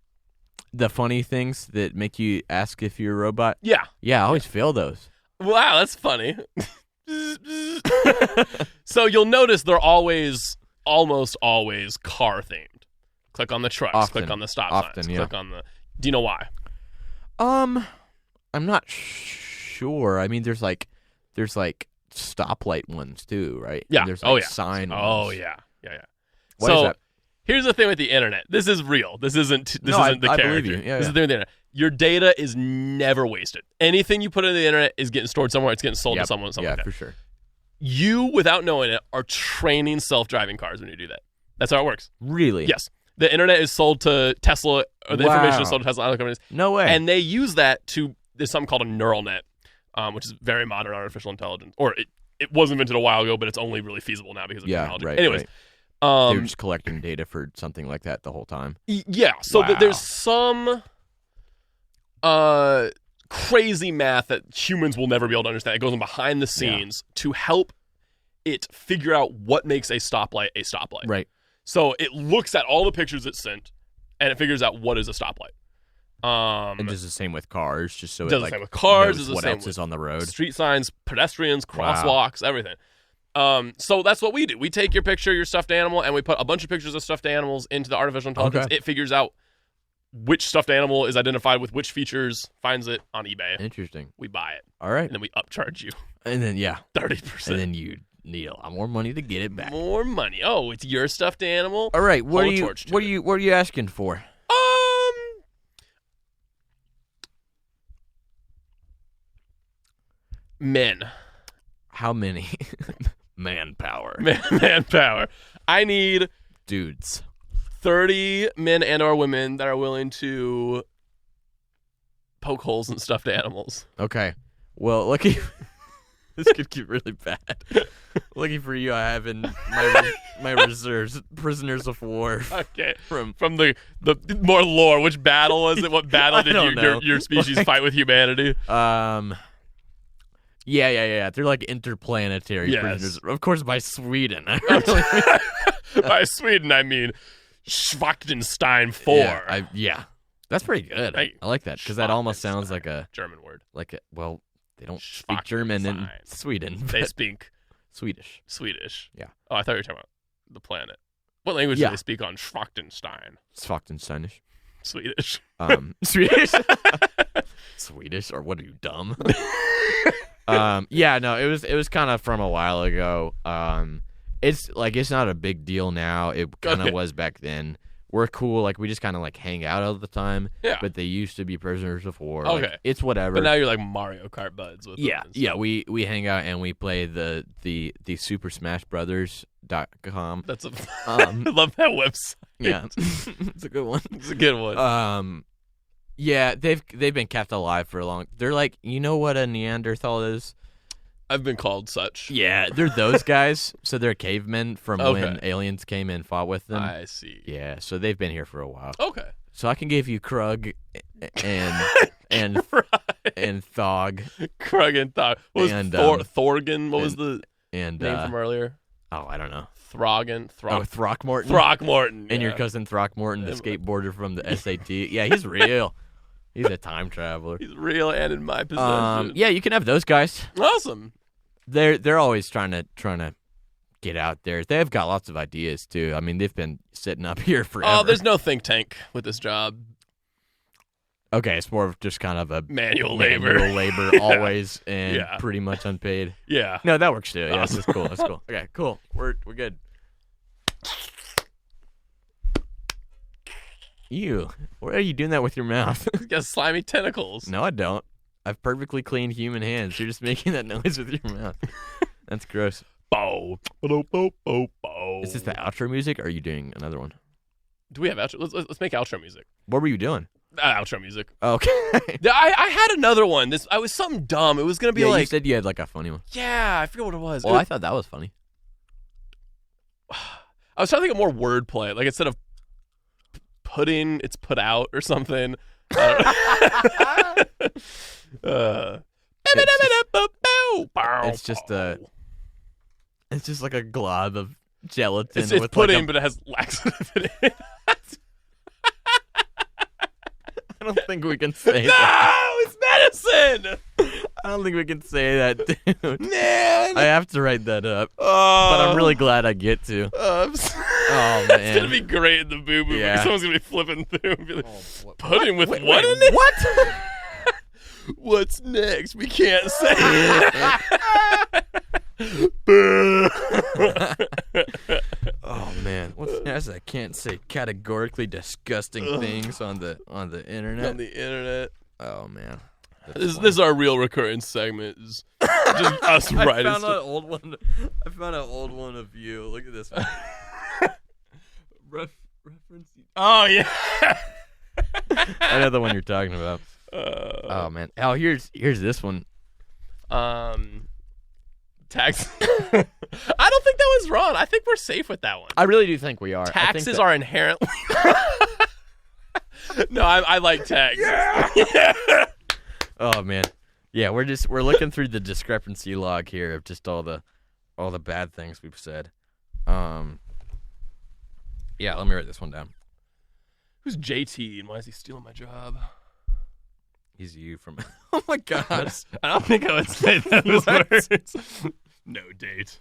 Speaker 1: The funny things that make you ask if you're a robot?
Speaker 2: Yeah.
Speaker 1: Yeah, I always fail those.
Speaker 2: Wow, that's funny. So you'll notice they're almost always car themed. Click on the trucks, click on the stop signs, click on the... Do you know why?
Speaker 1: I'm not sure. I mean, there's like stoplight ones too, right?
Speaker 2: Yeah.
Speaker 1: And there's sign ones.
Speaker 2: Oh yeah.
Speaker 1: What is that?
Speaker 2: Here's the thing with the internet. This is real. This isn't the character.
Speaker 1: I believe you. Yeah,
Speaker 2: this is the thing with the internet. Your data is never wasted. Anything you put in the internet is getting stored somewhere. It's getting sold to someone.
Speaker 1: Yeah,
Speaker 2: like
Speaker 1: for sure.
Speaker 2: You, without knowing it, are training self-driving cars when you do that. That's how it works.
Speaker 1: Really?
Speaker 2: Yes. The internet is sold to Tesla, or the information is sold to Tesla and other companies.
Speaker 1: No way.
Speaker 2: And they use that to, there's something called a neural net, which is very modern artificial intelligence. Or it was invented a while ago, but it's only really feasible now because of technology.
Speaker 1: Right,
Speaker 2: Anyways,
Speaker 1: they were just collecting data for something like that the whole time.
Speaker 2: Yeah, so there's some crazy math that humans will never be able to understand. It goes on behind the scenes to help it figure out what makes a stoplight a stoplight.
Speaker 1: Right.
Speaker 2: So it looks at all the pictures it sent, and it figures out what is a stoplight.
Speaker 1: And does the same with cars, just so it
Speaker 2: does the same with cars,
Speaker 1: knows what else is on the road.
Speaker 2: Street signs, pedestrians, crosswalks, everything. So that's what we do. We take your picture, your stuffed animal, and we put a bunch of pictures of stuffed animals into the artificial intelligence.
Speaker 1: Okay.
Speaker 2: It figures out which stuffed animal is identified with which features, finds it on eBay.
Speaker 1: Interesting.
Speaker 2: We buy it.
Speaker 1: All right.
Speaker 2: And then we upcharge you.
Speaker 1: And then
Speaker 2: 30%.
Speaker 1: And then you need a lot more money to get it back.
Speaker 2: More money. Oh, it's your stuffed animal.
Speaker 1: All right. What are you asking for?
Speaker 2: Men.
Speaker 1: How many? Manpower.
Speaker 2: Manpower. I need
Speaker 1: dudes.
Speaker 2: 30 men and or women that are willing to poke holes in stuffed animals.
Speaker 1: Okay. Well, lucky. This could get really bad. Lucky for you, I have in my reserves prisoners of war.
Speaker 2: Okay. From the more lore. Which battle was it? What battle did your species fight with humanity?
Speaker 1: Yeah. They're like interplanetary prisoners. Of course, by Sweden.
Speaker 2: By Sweden, I mean Schwachtenstein 4.
Speaker 1: Yeah. That's pretty good. I like that because that almost sounds like a
Speaker 2: German word.
Speaker 1: Well, they don't speak German in Sweden.
Speaker 2: They speak
Speaker 1: Swedish.
Speaker 2: Yeah. Oh, I thought you were talking about the planet. What language do they speak on Schwachtenstein?
Speaker 1: Schwachtensteinish.
Speaker 2: Swedish.
Speaker 1: Swedish. Swedish, or what are you, dumb? It was kind of from a while ago. It's not a big deal now. It kind of was back then. We're cool. Like, we just kind of like hang out all the time.
Speaker 2: Yeah.
Speaker 1: But they used to be prisoners of war.
Speaker 2: Okay.
Speaker 1: Like, it's whatever.
Speaker 2: But now you're like Mario Kart buds with them.
Speaker 1: Yeah. We hang out and we play the Super Smash Brothers.com.
Speaker 2: That's I love that website.
Speaker 1: Yeah. It's a good one.
Speaker 2: It's a good one.
Speaker 1: Yeah, they've been kept alive for a long. They're like, you know what a Neanderthal is?
Speaker 2: I've been called such.
Speaker 1: Yeah, they're those guys. So they're cavemen from when aliens came and fought with them.
Speaker 2: I see.
Speaker 1: Yeah, so they've been here for a while.
Speaker 2: Okay.
Speaker 1: So I can give you Krug and Thog.
Speaker 2: Krug and Thog. What was Thorgan? What was the name from earlier?
Speaker 1: Oh, I don't know.
Speaker 2: Throckmorton.
Speaker 1: Throckmorton. And your cousin Throckmorton, the skateboarder from the SAT. Yeah, he's real. He's a time traveler.
Speaker 2: He's real and in my possession.
Speaker 1: Yeah, you can have those guys.
Speaker 2: Awesome.
Speaker 1: They're always trying to get out there. They've got lots of ideas too. I mean, they've been sitting up here forever.
Speaker 2: Oh, there's no think tank with this job.
Speaker 1: Okay, it's more of just kind of a
Speaker 2: manual labor
Speaker 1: always, and pretty much unpaid.
Speaker 2: Yeah.
Speaker 1: No, that works too. Yeah, that's cool. That's cool. Okay, cool. We're good. Ew. Why are you doing that with your mouth?
Speaker 2: You got slimy tentacles.
Speaker 1: No, I don't. I've perfectly clean human hands. You're just making that noise with your mouth. That's gross.
Speaker 2: Bow.
Speaker 1: Is this the outro music, or are you doing another one?
Speaker 2: Do we have outro? Let's make outro music.
Speaker 1: What were you doing?
Speaker 2: Outro music.
Speaker 1: Okay.
Speaker 2: I had another one. I was something dumb. It was going to be like...
Speaker 1: you said you had like a funny one.
Speaker 2: Yeah, I forget what it was.
Speaker 1: Oh, I thought that was funny.
Speaker 2: I was trying to think of more wordplay. Like, instead of pudding, it's put out or something.
Speaker 1: It's just like a glob of gelatin.
Speaker 2: It's pudding, but it has laxative in it.
Speaker 1: I don't think we can say
Speaker 2: that. No, it's medicine.
Speaker 1: I don't think we can say that, dude.
Speaker 2: Man.
Speaker 1: I have to write that up. But I'm really glad I get to.
Speaker 2: Oh, man. It's going to be great in the boo-boo. Yeah. Someone's going to be flipping through and be like, pudding with what in it?
Speaker 1: What?
Speaker 2: What's next? We can't say
Speaker 1: Oh man, what's next? I can't say categorically disgusting things on the internet.
Speaker 2: On the internet.
Speaker 1: Oh man,
Speaker 2: this is our real recurring segment. Is just us writing.
Speaker 1: I found an old one of you. Look at this one. Reference.
Speaker 2: Oh yeah.
Speaker 1: I know the one you're talking about. Oh man. Oh, here's this one.
Speaker 2: Tax. I don't think that was wrong. I think we're safe with that one.
Speaker 1: I really do think we are.
Speaker 2: Taxes are inherently. No, I like tax.
Speaker 1: Yeah. Oh man, yeah. We're looking through the discrepancy log here of just all the bad things we've said. Yeah, let me write this one down.
Speaker 2: Who's JT and why is he stealing my job?
Speaker 1: He's you from. Oh my God!
Speaker 2: I don't think I would say those words. No date.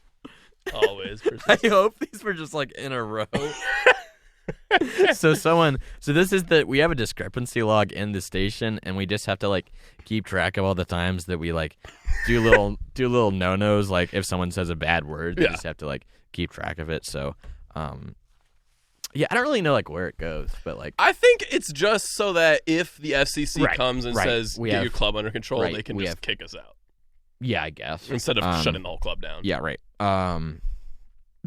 Speaker 2: Always.
Speaker 1: I hope these were just like in a row. So this is we have a discrepancy log in the station, and we just have to like keep track of all the times that we like do little no-nos. Like if someone says a bad word, we just have to like keep track of it. So, yeah, I don't really know like where it goes, but like
Speaker 2: I think it's just so that if the FCC comes and says get your club under control, they can just kick us out.
Speaker 1: Yeah, I guess
Speaker 2: instead of shutting the whole club down.
Speaker 1: Yeah, right.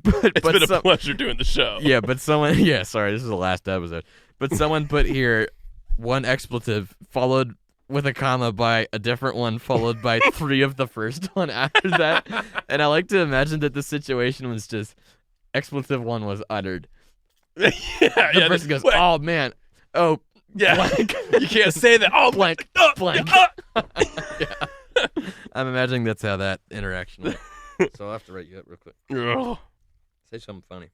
Speaker 2: It's been a pleasure doing the show.
Speaker 1: Yeah, but someone... Yeah, sorry, this is the last episode. But someone put here one expletive followed with a comma by a different one followed by 3 of the first one after that. And I like to imagine that the situation was just expletive 1 was uttered. The person goes, oh, man. Oh,
Speaker 2: yeah.
Speaker 1: Blank.
Speaker 2: You can't say that. Oh,
Speaker 1: blank. Blank. Yeah. I'm imagining that's how that interaction went. So I'll have to write you up real quick.
Speaker 2: Ugh.
Speaker 1: Say something funny.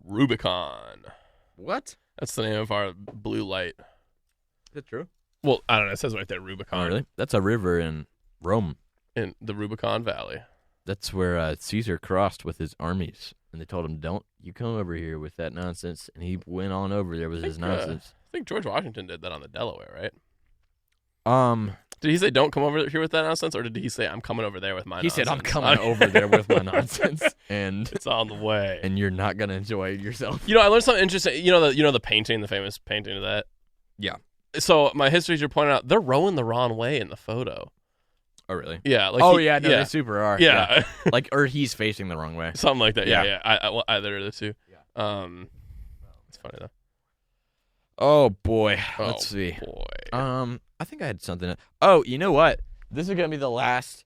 Speaker 2: Rubicon.
Speaker 1: What?
Speaker 2: That's the name of our blue light.
Speaker 1: Is it true?
Speaker 2: Well, I don't know. It says right there, Rubicon.
Speaker 1: Oh, really? That's a river in Rome.
Speaker 2: In the Rubicon Valley.
Speaker 1: That's where Caesar crossed with his armies. And they told him, don't you come over here with that nonsense. And he went on over there with his nonsense.
Speaker 2: I think George Washington did that on the Delaware, right?
Speaker 1: Did
Speaker 2: he say don't come over here with that nonsense, or did he say I'm coming over there with my nonsense?
Speaker 1: He said I'm coming over there with my nonsense, and
Speaker 2: it's on the way,
Speaker 1: and you're not gonna enjoy yourself.
Speaker 2: You know, I learned something interesting. You know the painting, the famous painting of that.
Speaker 1: Yeah.
Speaker 2: So my history teacher pointed out they're rowing the wrong way in the photo.
Speaker 1: Oh really?
Speaker 2: Yeah. Like
Speaker 1: they super are.
Speaker 2: Yeah.
Speaker 1: Like, or he's facing the wrong way.
Speaker 2: Something like that. Yeah. Either of the two. Yeah. It's funny though.
Speaker 1: Oh boy. Let's see.
Speaker 2: Boy.
Speaker 1: I think I had something. Oh, you know what? This is gonna be the last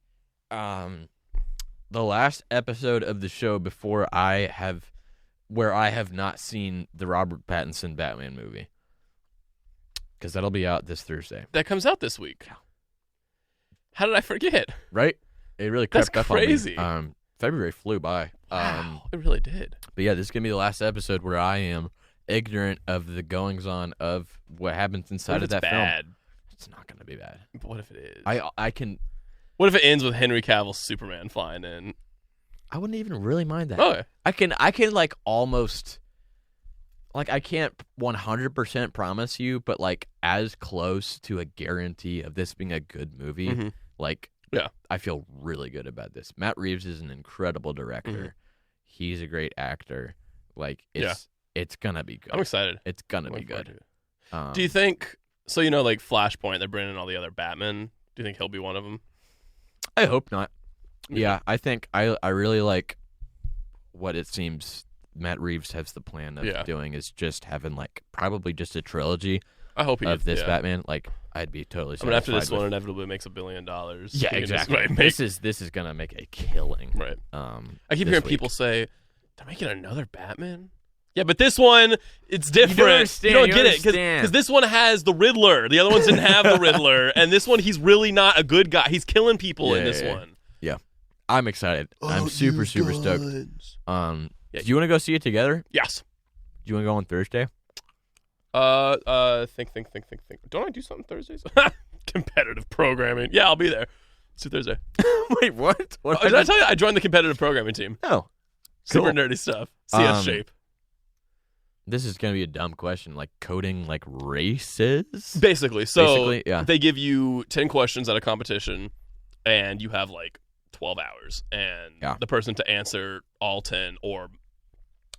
Speaker 1: episode of the show before I have not seen the Robert Pattinson Batman movie, because that'll be out this Thursday.
Speaker 2: That comes out this week. How did I forget?
Speaker 1: Right? It really crept up
Speaker 2: crazy.
Speaker 1: On me. February flew by.
Speaker 2: Wow, it really did.
Speaker 1: But yeah, this is gonna be the last episode where I am ignorant of the goings-on of what happens inside of that film. It's not gonna be bad.
Speaker 2: But what if it is?
Speaker 1: I can.
Speaker 2: What if it ends with Henry Cavill's Superman flying in?
Speaker 1: I wouldn't even really mind that.
Speaker 2: Oh, yeah.
Speaker 1: I can like almost, like I can't 100% promise you, but like as close to a guarantee of this being a good movie.
Speaker 2: Mm-hmm.
Speaker 1: Like,
Speaker 2: yeah,
Speaker 1: I feel really good about this. Matt Reeves is an incredible director.
Speaker 2: Mm-hmm.
Speaker 1: He's a great actor. Like, it's gonna be good.
Speaker 2: I'm excited.
Speaker 1: It's gonna be good.
Speaker 2: Do you think? So, you know, like Flashpoint, they're bringing in all the other Batman. Do you think he'll be one of them?
Speaker 1: I hope not. Yeah, I think I really like what it seems Matt Reeves has the plan of doing is just having like probably just a trilogy.
Speaker 2: I hope
Speaker 1: of this Batman. Like, I'd be totally satisfied.
Speaker 2: I mean, after this one inevitably makes $1 billion.
Speaker 1: Yeah, exactly. This is gonna make a killing.
Speaker 2: Right. I keep hearing people say they're making another Batman. Yeah, but this one, it's different. You don't get it, because this one has the Riddler. The other ones didn't have the Riddler. And this one, he's really not a good guy. He's killing people in this one.
Speaker 1: Yeah. I'm excited. I'm super stoked. Do you want to go see it together?
Speaker 2: Yes.
Speaker 1: Do you want to go on Thursday?
Speaker 2: Think. Don't I do something Thursdays? Competitive programming. Yeah, I'll be there. See Thursday.
Speaker 1: Wait, what?
Speaker 2: Did I tell you I joined the competitive programming team?
Speaker 1: Oh.
Speaker 2: Super nerdy stuff. CS shape.
Speaker 1: This is going to be a dumb question, like coding like races?
Speaker 2: Basically. So
Speaker 1: yeah.
Speaker 2: They give you 10 questions at a competition, and you have like 12 hours. And the person to answer all 10 or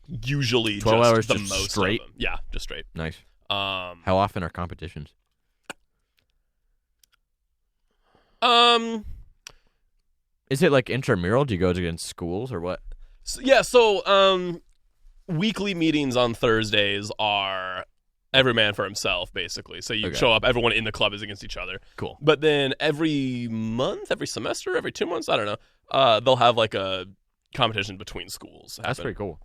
Speaker 2: usually
Speaker 1: 12
Speaker 2: just
Speaker 1: hours
Speaker 2: the
Speaker 1: just
Speaker 2: most
Speaker 1: straight?
Speaker 2: of them. Yeah, just straight.
Speaker 1: Nice. How often are competitions? Is it like intramural? Do you go against schools or what?
Speaker 2: So weekly meetings on Thursdays are every man for himself, basically. So you show up, everyone in the club is against each other.
Speaker 1: Cool.
Speaker 2: But then every month, every semester, every 2 months, I don't know, they'll have like a competition between schools happen.
Speaker 1: That's pretty cool.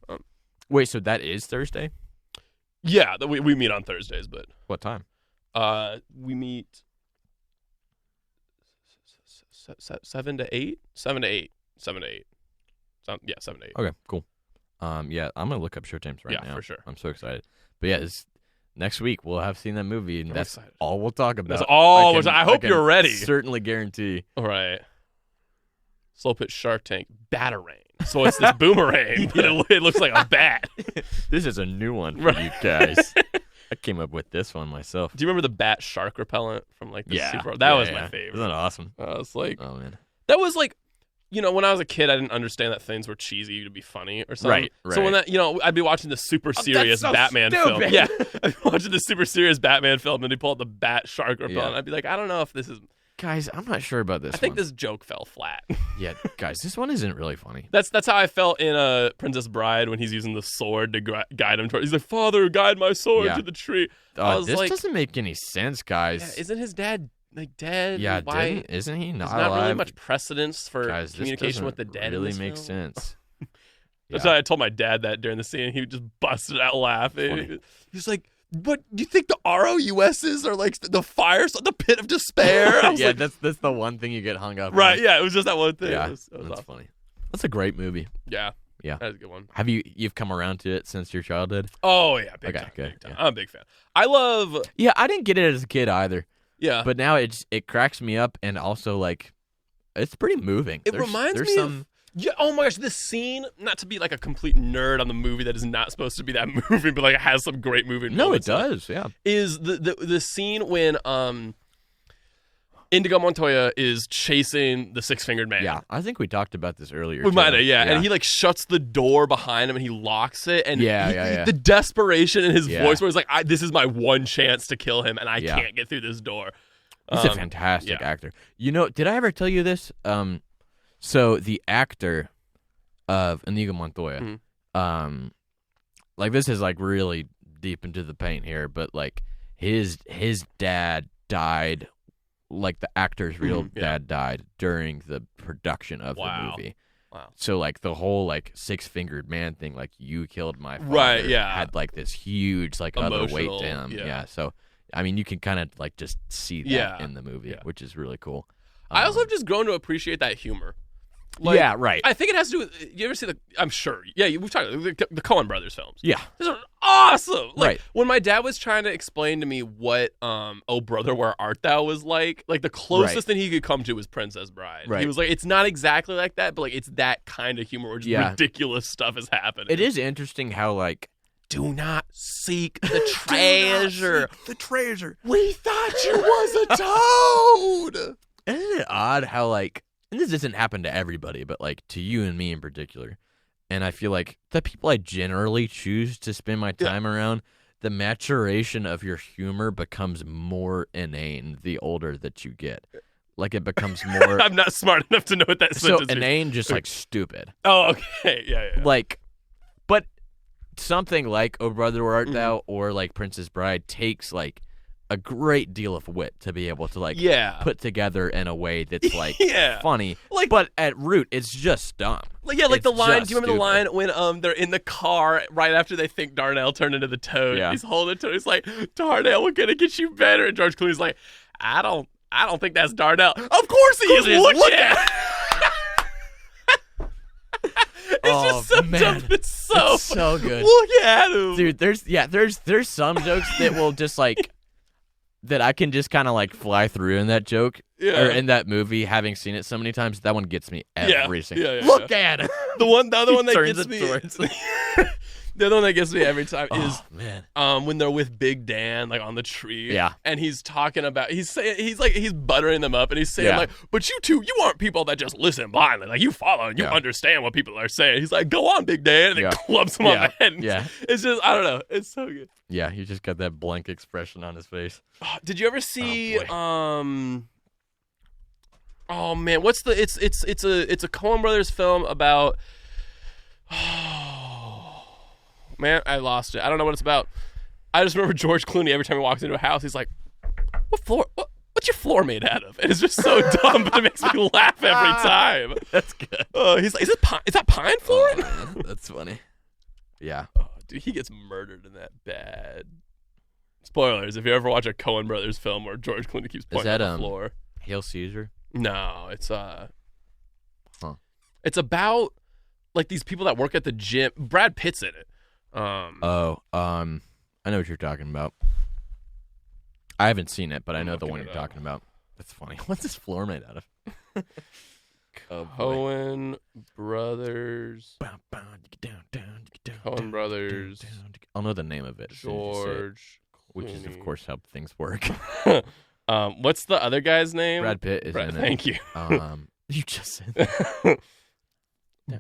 Speaker 1: Wait, so that is Thursday?
Speaker 2: Yeah, we meet on Thursdays, but
Speaker 1: what time?
Speaker 2: We meet 7 to 8. 7 to 8. 7 to 8. Yeah, 7 to 8.
Speaker 1: Okay, cool. Yeah, I'm gonna look up showtimes right now.
Speaker 2: Yeah, for sure.
Speaker 1: I'm so excited. But yeah, next week we'll have seen that movie, and that's all we'll talk about.
Speaker 2: That's all. I hope you're ready.
Speaker 1: Certainly guarantee.
Speaker 2: All right. Slow pitch Shark Tank Batarang. So it's this boomerang, but it looks like a bat.
Speaker 1: This is a new one for you guys. I came up with this one myself.
Speaker 2: Do you remember the bat shark repellent from like the Super? That was my favorite.
Speaker 1: Isn't that awesome?
Speaker 2: I was like,
Speaker 1: oh man,
Speaker 2: that was like, when I was a kid, I didn't understand that things were cheesy to be funny or something.
Speaker 1: Right.
Speaker 2: So when that, I'd be watching the super serious Batman film. Yeah, I'd be watching the super serious Batman film, and they pull out the bat shark repellent. I'd be like, I don't know if this is.
Speaker 1: Guys, I'm not sure about this.
Speaker 2: I think this joke fell flat.
Speaker 1: Yeah, guys, this one isn't really funny.
Speaker 2: That's how I felt in Princess Bride when he's using the sword to guide him toward. He's like, "Father, guide my sword to the tree."
Speaker 1: This doesn't make any sense, guys.
Speaker 2: Yeah, isn't his dad like dead?
Speaker 1: Yeah,
Speaker 2: why
Speaker 1: isn't he not
Speaker 2: There's not
Speaker 1: alive?
Speaker 2: really much precedence for communication with the dead.
Speaker 1: Really makes sense.
Speaker 2: That's why I told my dad that during the scene. He just busted out laughing. He's like, "But do you think the ROUSs are like the fires, the pit of despair?"
Speaker 1: Yeah, that's the one thing you get hung up on.
Speaker 2: Right, yeah, it was just that one thing.
Speaker 1: Yeah,
Speaker 2: it was
Speaker 1: that's funny. That's a great movie.
Speaker 2: Yeah,
Speaker 1: yeah,
Speaker 2: that's a good one.
Speaker 1: Have you've come around to it since your childhood?
Speaker 2: Oh yeah, big time.
Speaker 1: Good.
Speaker 2: Big time. Yeah. I'm a big fan. I love.
Speaker 1: Yeah, I didn't get it as a kid either.
Speaker 2: Yeah,
Speaker 1: but now it cracks me up, and also like it's pretty moving.
Speaker 2: It reminds me of. Yeah, oh my gosh, this scene, not to be like a complete nerd on the movie that is not supposed to be that movie, but like it has some great movie.
Speaker 1: No, it does, yeah.
Speaker 2: Is the scene when Indigo Montoya is chasing the six-fingered man.
Speaker 1: Yeah, I think we talked about this earlier.
Speaker 2: We might have, yeah. And he like shuts the door behind him and he locks it. And
Speaker 1: the
Speaker 2: desperation in his voice where he's like, this is my one chance to kill him and I can't get through this door.
Speaker 1: He's a fantastic actor. Did I ever tell you this? So the actor of Inigo Montoya, like this is like really deep into the paint here, but like his dad died, like the actor's real dad died during the production of the movie.
Speaker 2: Wow.
Speaker 1: So like the whole like six-fingered man thing, like you killed my father, had like this huge like other weight to him. Yeah. So I mean, you can kind of like just see that in the movie, which is really cool.
Speaker 2: I also have just grown to appreciate that humor. Like,
Speaker 1: yeah, right.
Speaker 2: I think it has to do with. You ever see I'm sure. Yeah, we've talked about the Coen Brothers films.
Speaker 1: Yeah,
Speaker 2: these are awesome. Like,
Speaker 1: right.
Speaker 2: When my dad was trying to explain to me what "Oh Brother, Where Art Thou" was like the closest thing he could come to was Princess Bride.
Speaker 1: Right.
Speaker 2: He was like, it's not exactly like that, but like it's that kind of humor where just ridiculous stuff is happening.
Speaker 1: It is interesting how like.
Speaker 2: Do not seek the treasure.
Speaker 1: The treasure.
Speaker 2: We thought you was a toad.
Speaker 1: Isn't it odd how like. And this doesn't happen to everybody, but like to you and me in particular. And I feel like the people I generally choose to spend my time around, the maturation of your humor becomes more inane the older that you get. Like it becomes more.
Speaker 2: I'm not smart enough to know what that sentence
Speaker 1: is. So inane, just like stupid.
Speaker 2: Oh, okay. Yeah.
Speaker 1: Like, but something like "Oh Brother, Where Art Thou" or like Princess Bride takes like a great deal of wit to be able to like put together in a way that's like funny,
Speaker 2: like,
Speaker 1: but at root it's just dumb.
Speaker 2: Like the line. Do you remember the line when they're in the car right after they think Darnell turned into the toad?
Speaker 1: Yeah.
Speaker 2: He's holding the toad. He's like, "Darnell, we're gonna get you better." And George Clooney's like, "I don't think that's Darnell." Of course he is. Look at it. It's just so dumb. It's
Speaker 1: so good.
Speaker 2: Look at him,
Speaker 1: dude. There's some jokes that will just like. That I can just kind of like fly through in that joke or in that movie, having seen it so many times. That one gets me every single. Look at him.
Speaker 2: The other one that gets me. The other one that gets me every time is when they're with Big Dan, like on the tree, and he's talking about he's buttering them up, and he's saying like, "But you two, you aren't people that just listen blindly. Like you follow and you understand what people are saying." He's like, "Go on, Big Dan," and then clubs him on the head. It's just I don't know. It's so good.
Speaker 1: Yeah, he just got that blank expression on his face.
Speaker 2: Did you ever see? Oh man, what's the? It's a Coen Brothers film about. Man, I lost it. I don't know what it's about. I just remember George Clooney, every time he walks into a house, he's like, what's your floor made out of? And it's just so dumb, but it makes me laugh every time.
Speaker 1: That's good.
Speaker 2: He's like, is that pine floor?
Speaker 1: Oh, man, that's funny. Yeah.
Speaker 2: Oh, dude, he gets murdered in that bad. Spoilers, if you ever watch a Coen Brothers film where George Clooney keeps pointing at the floor.
Speaker 1: Hail Caesar?
Speaker 2: No, it's it's about like these people that work at the gym. Brad Pitt's in it.
Speaker 1: I know what you're talking about. I haven't seen it, but I know the one you're talking about. That's funny. What's this floor made out of?
Speaker 2: Coen Brothers. Coen Brothers.
Speaker 1: I'll know the name of it.
Speaker 2: George.
Speaker 1: Which is, of course, how things work.
Speaker 2: What's the other guy's name?
Speaker 1: Brad Pitt is in it.
Speaker 2: Thank you.
Speaker 1: You just said that.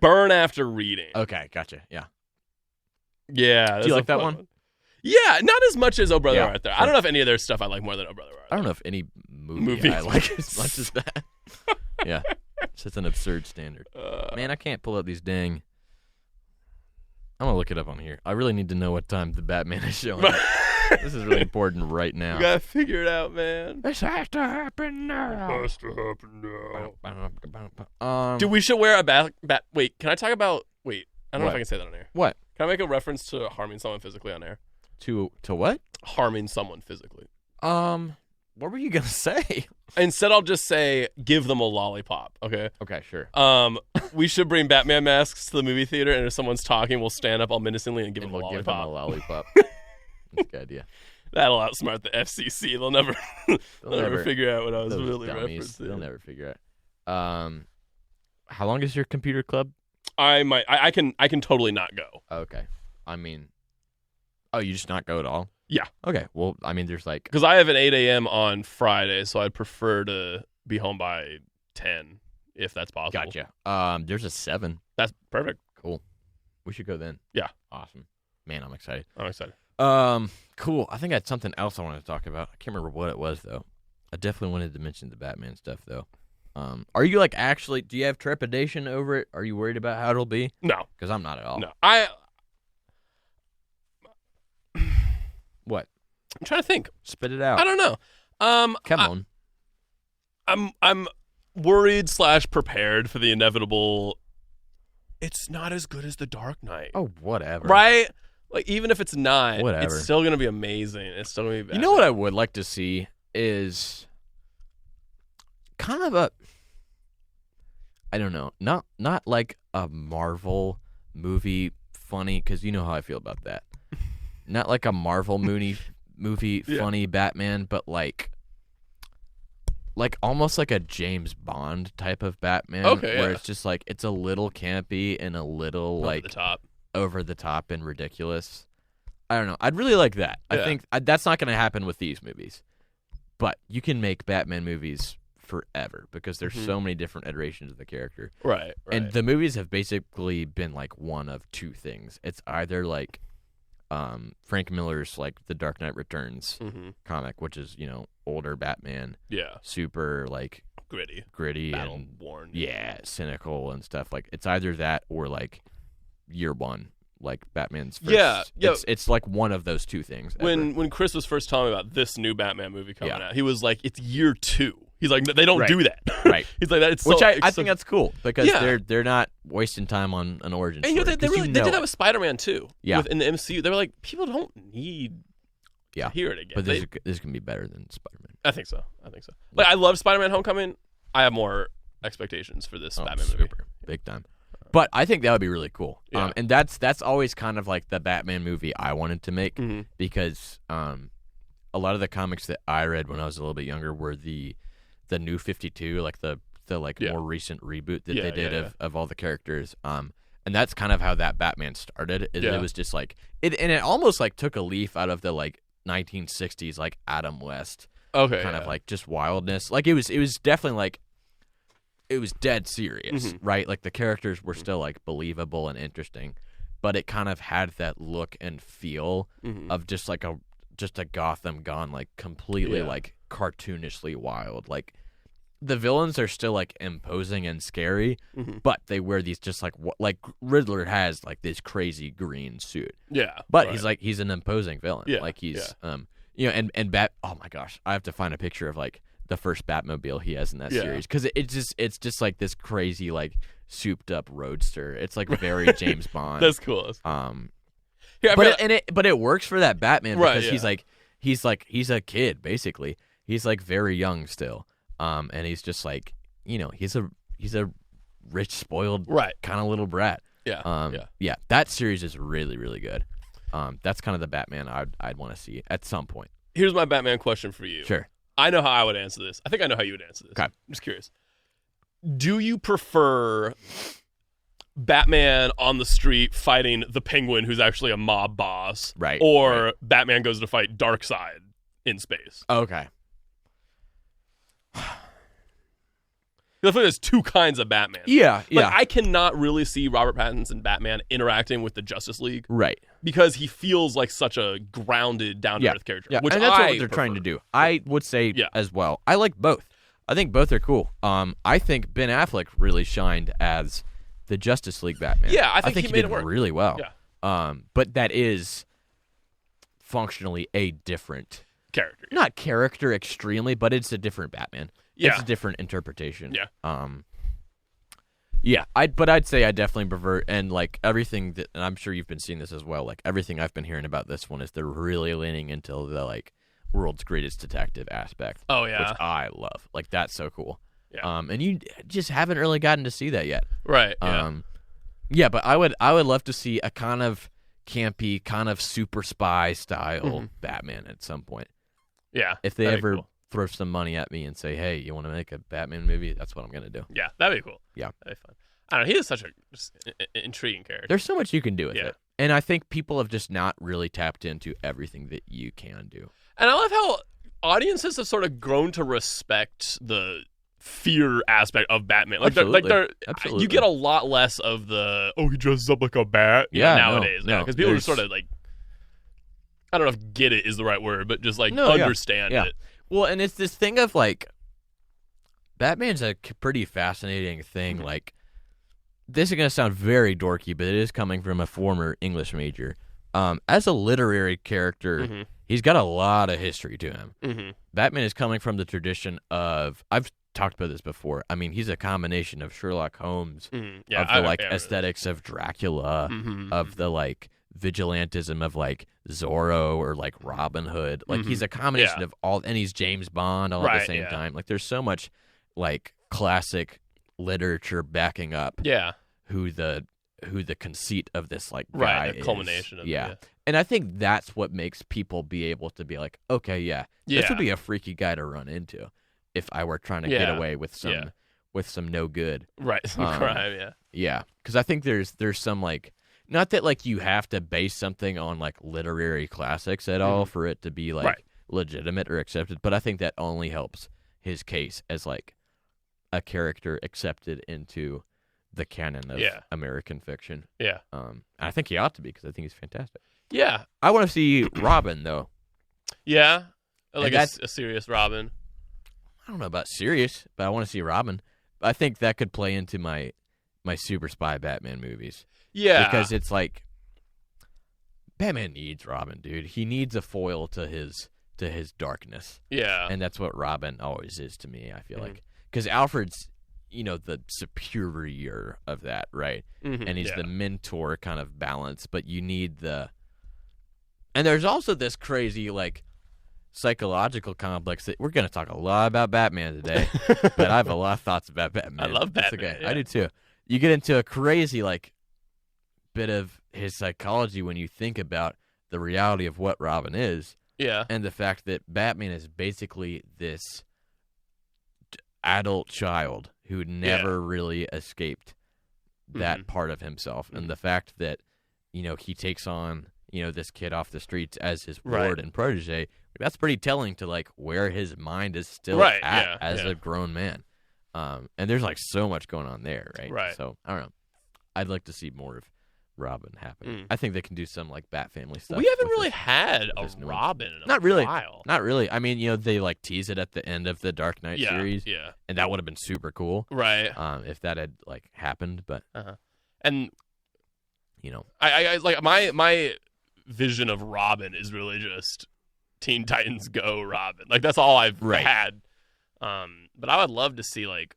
Speaker 2: Burn After Reading.
Speaker 1: Okay, gotcha. Yeah.
Speaker 2: Yeah.
Speaker 1: Do you like that one?
Speaker 2: Yeah, not as much as Oh Brother Art Thou. Sure. I don't know if any of their stuff I like more than Oh Brother Art Thou.
Speaker 1: I don't know if any movie I like as much as that. Yeah. It's just an absurd standard. Man, I can't pull up these dang. I'm going to look it up on here. I really need to know what time the Batman is showing up. This is really important right now.
Speaker 2: You got to figure it out, man.
Speaker 1: This has to happen now.
Speaker 2: It has to happen now. Dude, we should wear a Wait, can I talk about... Wait, I don't know if I can say that on air.
Speaker 1: What?
Speaker 2: Can I make a reference to harming someone physically on air?
Speaker 1: To what?
Speaker 2: Harming someone physically.
Speaker 1: What were you going to say?
Speaker 2: Instead, I'll just say, give them a lollipop, okay?
Speaker 1: Okay, sure.
Speaker 2: We should bring Batman masks to the movie theater, and if someone's talking, we'll stand up all menacingly and give them a lollipop.
Speaker 1: Give them a lollipop. That's a good idea.
Speaker 2: That'll outsmart the FCC. They'll never figure out what I was really referencing.
Speaker 1: They'll never figure out. How long is your computer club?
Speaker 2: I can totally not go.
Speaker 1: Okay. I mean, you just not go at all?
Speaker 2: Yeah.
Speaker 1: Okay. Well, I mean, there's like...
Speaker 2: Because I have an 8 a.m. on Friday, so I'd prefer to be home by 10, if that's possible.
Speaker 1: Gotcha. There's a 7.
Speaker 2: That's perfect.
Speaker 1: Cool. We should go then.
Speaker 2: Yeah.
Speaker 1: Awesome. Man, I'm excited.
Speaker 2: Cool.
Speaker 1: I think I had something else I wanted to talk about. I can't remember what it was, though. I definitely wanted to mention the Batman stuff, though. Are you, like, actually... Do you have trepidation over it? Are you worried about how it'll be?
Speaker 2: No.
Speaker 1: Because I'm not at all.
Speaker 2: No.
Speaker 1: What?
Speaker 2: I'm trying to think.
Speaker 1: Spit it out.
Speaker 2: I don't know.
Speaker 1: Come on.
Speaker 2: I'm worried / prepared for the inevitable. It's not as good as The Dark Knight.
Speaker 1: Oh, whatever.
Speaker 2: Right? Like, even if it's not,
Speaker 1: whatever.
Speaker 2: It's still going to be amazing. It's still going to be bad.
Speaker 1: You know what I would like to see is kind of a, I don't know, not like a Marvel movie funny, because you know how I feel about that. Not like a Marvel movie funny Batman, but like almost like a James Bond type of Batman.
Speaker 2: Okay,
Speaker 1: where it's just like it's a little campy and a little over the top and ridiculous. I don't know. I'd really like that. Yeah. I think that's not going to happen with these movies. But you can make Batman movies forever because there's so many different iterations of the character.
Speaker 2: Right.
Speaker 1: And the movies have basically been like one of two things. It's either like Frank Miller's like The Dark Knight Returns comic, which is, older Batman.
Speaker 2: Yeah.
Speaker 1: Super like gritty
Speaker 2: battle
Speaker 1: and
Speaker 2: worn.
Speaker 1: Yeah, cynical and stuff. Like it's either that or like Year One, like Batman's first.
Speaker 2: Yeah.
Speaker 1: It's like one of those two things.
Speaker 2: When Chris was first telling me about this new Batman movie coming out, he was like, it's Year 2. He's like, they don't do that.
Speaker 1: Right.
Speaker 2: He's like, that.
Speaker 1: Which I think that's cool because they're not wasting time on an origin story.
Speaker 2: And they did that with Spider-Man too.
Speaker 1: Yeah.
Speaker 2: In the MCU, they were like, people don't need to hear it again.
Speaker 1: But this can be better than Spider-Man.
Speaker 2: I think so. Like, I love Spider-Man: Homecoming. I have more expectations for this Batman movie.
Speaker 1: Big time. But I think that would be really cool.
Speaker 2: Yeah.
Speaker 1: And that's always kind of like the Batman movie I wanted to make because a lot of the comics that I read when I was a little bit younger were the New 52, like the more recent reboot that they did of all the characters. And that's kind of how that Batman started. It was just like it almost like took a leaf out of the like 1960s like Adam West kind of like just wildness. Like it was definitely like it was dead serious, right? Like the characters were still like believable and interesting, but it kind of had that look and feel of just like a Gotham gone like completely like cartoonishly wild. Like the villains are still like imposing and scary, but they wear these just like Riddler has like this crazy green suit.
Speaker 2: Yeah.
Speaker 1: But he's an imposing villain.
Speaker 2: Yeah.
Speaker 1: Like he's you know, and oh my gosh, I have to find a picture of like the first Batmobile he has in that series, because it's just like this crazy like souped up roadster. It's like very James Bond.
Speaker 2: That's cool.
Speaker 1: Yeah, but it works for that Batman because he's a kid basically. He's like very young still, and he's just like, you know, he's a rich, spoiled kind of little brat. Yeah. That series is really, really good. That's kind of the Batman I'd want to see at some point.
Speaker 2: Here's my Batman question for you.
Speaker 1: Sure.
Speaker 2: I know how I would answer this. I think I know how you would answer this.
Speaker 1: Okay.
Speaker 2: I'm just curious. Do you prefer Batman on the street fighting the Penguin, who's actually a mob boss,
Speaker 1: right?
Speaker 2: Or Batman goes to fight Darkseid in space?
Speaker 1: Okay.
Speaker 2: I feel like there's two kinds of Batman.
Speaker 1: Yeah.
Speaker 2: I cannot really see Robert Pattinson Batman interacting with the Justice League,
Speaker 1: right?
Speaker 2: Because he feels like such a grounded, down-to-earth character.
Speaker 1: Yeah,
Speaker 2: which
Speaker 1: and that's what they're trying to do. I would say as well. I like both. I think both are cool. I think Ben Affleck really shined as the Justice League Batman.
Speaker 2: Yeah, I think
Speaker 1: he
Speaker 2: made
Speaker 1: did
Speaker 2: it work
Speaker 1: really well.
Speaker 2: Yeah.
Speaker 1: But that is functionally a different
Speaker 2: character.
Speaker 1: Not character extremely, but it's a different Batman.
Speaker 2: Yeah.
Speaker 1: It's a different interpretation.
Speaker 2: Yeah.
Speaker 1: Yeah, I'd say I definitely prefer, and like everything that, and I'm sure you've been seeing this as well, like everything I've been hearing about this one is they're really leaning into the like world's greatest detective aspect.
Speaker 2: Oh yeah.
Speaker 1: Which I love. Like that's so cool.
Speaker 2: Yeah.
Speaker 1: And you just haven't really gotten to see that yet.
Speaker 2: Right. Yeah.
Speaker 1: Yeah, but I would love to see a kind of campy, kind of super spy style Batman at some point.
Speaker 2: Yeah.
Speaker 1: If they ever throw some money at me and say, "Hey, you want to make a Batman movie?" That's what I'm gonna do.
Speaker 2: Yeah, that'd be cool.
Speaker 1: Yeah,
Speaker 2: that'd be fun. I don't know. He is such an intriguing character.
Speaker 1: There's so much you can do with it, and I think people have just not really tapped into everything that you can do.
Speaker 2: And I love how audiences have sort of grown to respect the fear aspect of Batman. Like,
Speaker 1: Absolutely.
Speaker 2: You get a lot less of the he dresses up like a bat nowadays. Because people are sort of like, I don't know if "get it" is the right word, but just like understand it.
Speaker 1: Well, and it's this thing of like, Batman's a pretty fascinating thing. Like, this is going to sound very dorky, but it is coming from a former English major. As a literary character, he's got a lot of history to him. Batman is coming from the tradition of, I've talked about this before. I mean, he's a combination of Sherlock Holmes, of the aesthetics of Dracula, of the like vigilantism of like Zorro or like Robin Hood. Like he's a combination of all, and he's James Bond all at the same time. Like there's so much like classic literature backing up who the conceit of this like guy
Speaker 2: the culmination
Speaker 1: is.
Speaker 2: of it.
Speaker 1: And I think that's what makes people be able to be like, okay, this would be a freaky guy to run into if I were trying to get away with some no good.
Speaker 2: Right, some crime,
Speaker 1: Yeah, because I think there's some like, not that like you have to base something on like literary classics at all for it to be like legitimate or accepted, but I think that only helps his case as like a character accepted into the canon of American fiction.
Speaker 2: Yeah.
Speaker 1: I think he ought to be, because I think he's fantastic.
Speaker 2: Yeah.
Speaker 1: I want to see Robin though.
Speaker 2: Yeah. Like a serious Robin.
Speaker 1: I don't know about serious, but I want to see Robin. I think that could play into my super spy Batman movies.
Speaker 2: Yeah.
Speaker 1: Because it's like, Batman needs Robin, dude. He needs a foil to his darkness.
Speaker 2: Yeah.
Speaker 1: And that's what Robin always is to me, I feel like. Because Alfred's, the superior of that, right? And he's the mentor kind of balance, but you need the... And there's also this crazy, like, psychological complex that we're going to talk a lot about Batman today, but I have a lot of thoughts about Batman.
Speaker 2: I love Batman.
Speaker 1: Okay. I do too. You get into a crazy, like, bit of his psychology when you think about the reality of what Robin is.
Speaker 2: Yeah.
Speaker 1: And the fact that Batman is basically this adult child who never really escaped that part of himself. And the fact that, he takes on, this kid off the streets as his ward and protege, that's pretty telling to like where his mind is still at as a grown man. And there's like so much going on there, right?
Speaker 2: Right.
Speaker 1: So I don't know. I'd like to see more Robin happen. I think they can do some like Bat Family stuff.
Speaker 2: We haven't really had a Robin in a while.
Speaker 1: Not really. I mean, they like tease it at the end of the Dark Knight series.
Speaker 2: Yeah.
Speaker 1: And that would have been super cool.
Speaker 2: Right.
Speaker 1: If that had like happened, but
Speaker 2: and I like my vision of Robin is really just Teen Titans Go Robin. Like that's all I've had. But I would love to see like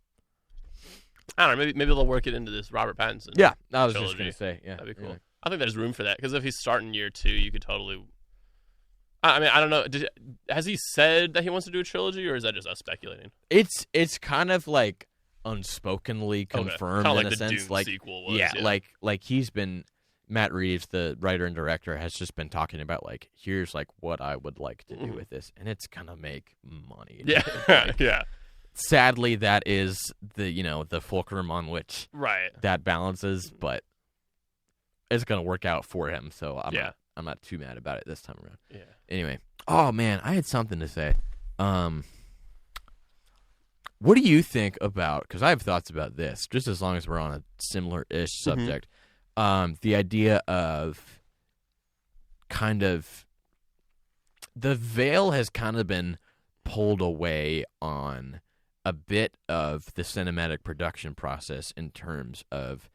Speaker 2: I don't know, maybe they'll work it into this Robert Pattinson.
Speaker 1: Yeah, I was
Speaker 2: trilogy.
Speaker 1: just gonna say, yeah,
Speaker 2: that'd be cool.
Speaker 1: Yeah.
Speaker 2: I think there's room for that because if he's starting year 2, you could totally. I mean, I don't know. Has he said that he wants to do a trilogy, or is that just us speculating?
Speaker 1: It's kind of like unspokenly confirmed
Speaker 2: kind of
Speaker 1: in
Speaker 2: like
Speaker 1: a sense.
Speaker 2: Dune
Speaker 1: like
Speaker 2: sequel was,
Speaker 1: yeah, like he's been. Matt Reeves, the writer and director, has just been talking about like, here's like what I would like to do with this, and it's gonna make money.
Speaker 2: Yeah,
Speaker 1: like,
Speaker 2: yeah.
Speaker 1: Sadly, that is the fulcrum on which that balances, but it's gonna work out for him. So I'm not too mad about it this time around.
Speaker 2: Yeah.
Speaker 1: Anyway, oh man, I had something to say. What do you think about? Because I have thoughts about this. Just as long as we're on a similar-ish subject. The idea of kind of the veil has kind of been pulled away on a bit of the cinematic production process in terms of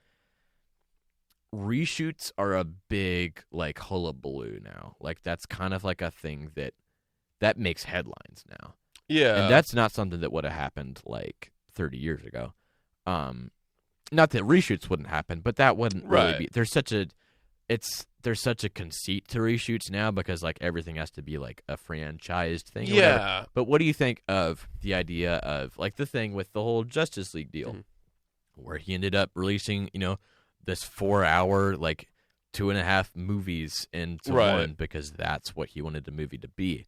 Speaker 1: reshoots are a big like hullabaloo now. Like that's kind of like a thing that makes headlines now.
Speaker 2: Yeah.
Speaker 1: And that's not something that would have happened like 30 years ago. Not that reshoots wouldn't happen, but that wouldn't really be. There's such a conceit to reshoots now because like everything has to be like a franchised thing. Or whatever. But what do you think of the idea of like the thing with the whole Justice League deal, where he ended up releasing this 4-hour like 2.5 movies into one because that's what he wanted the movie to be.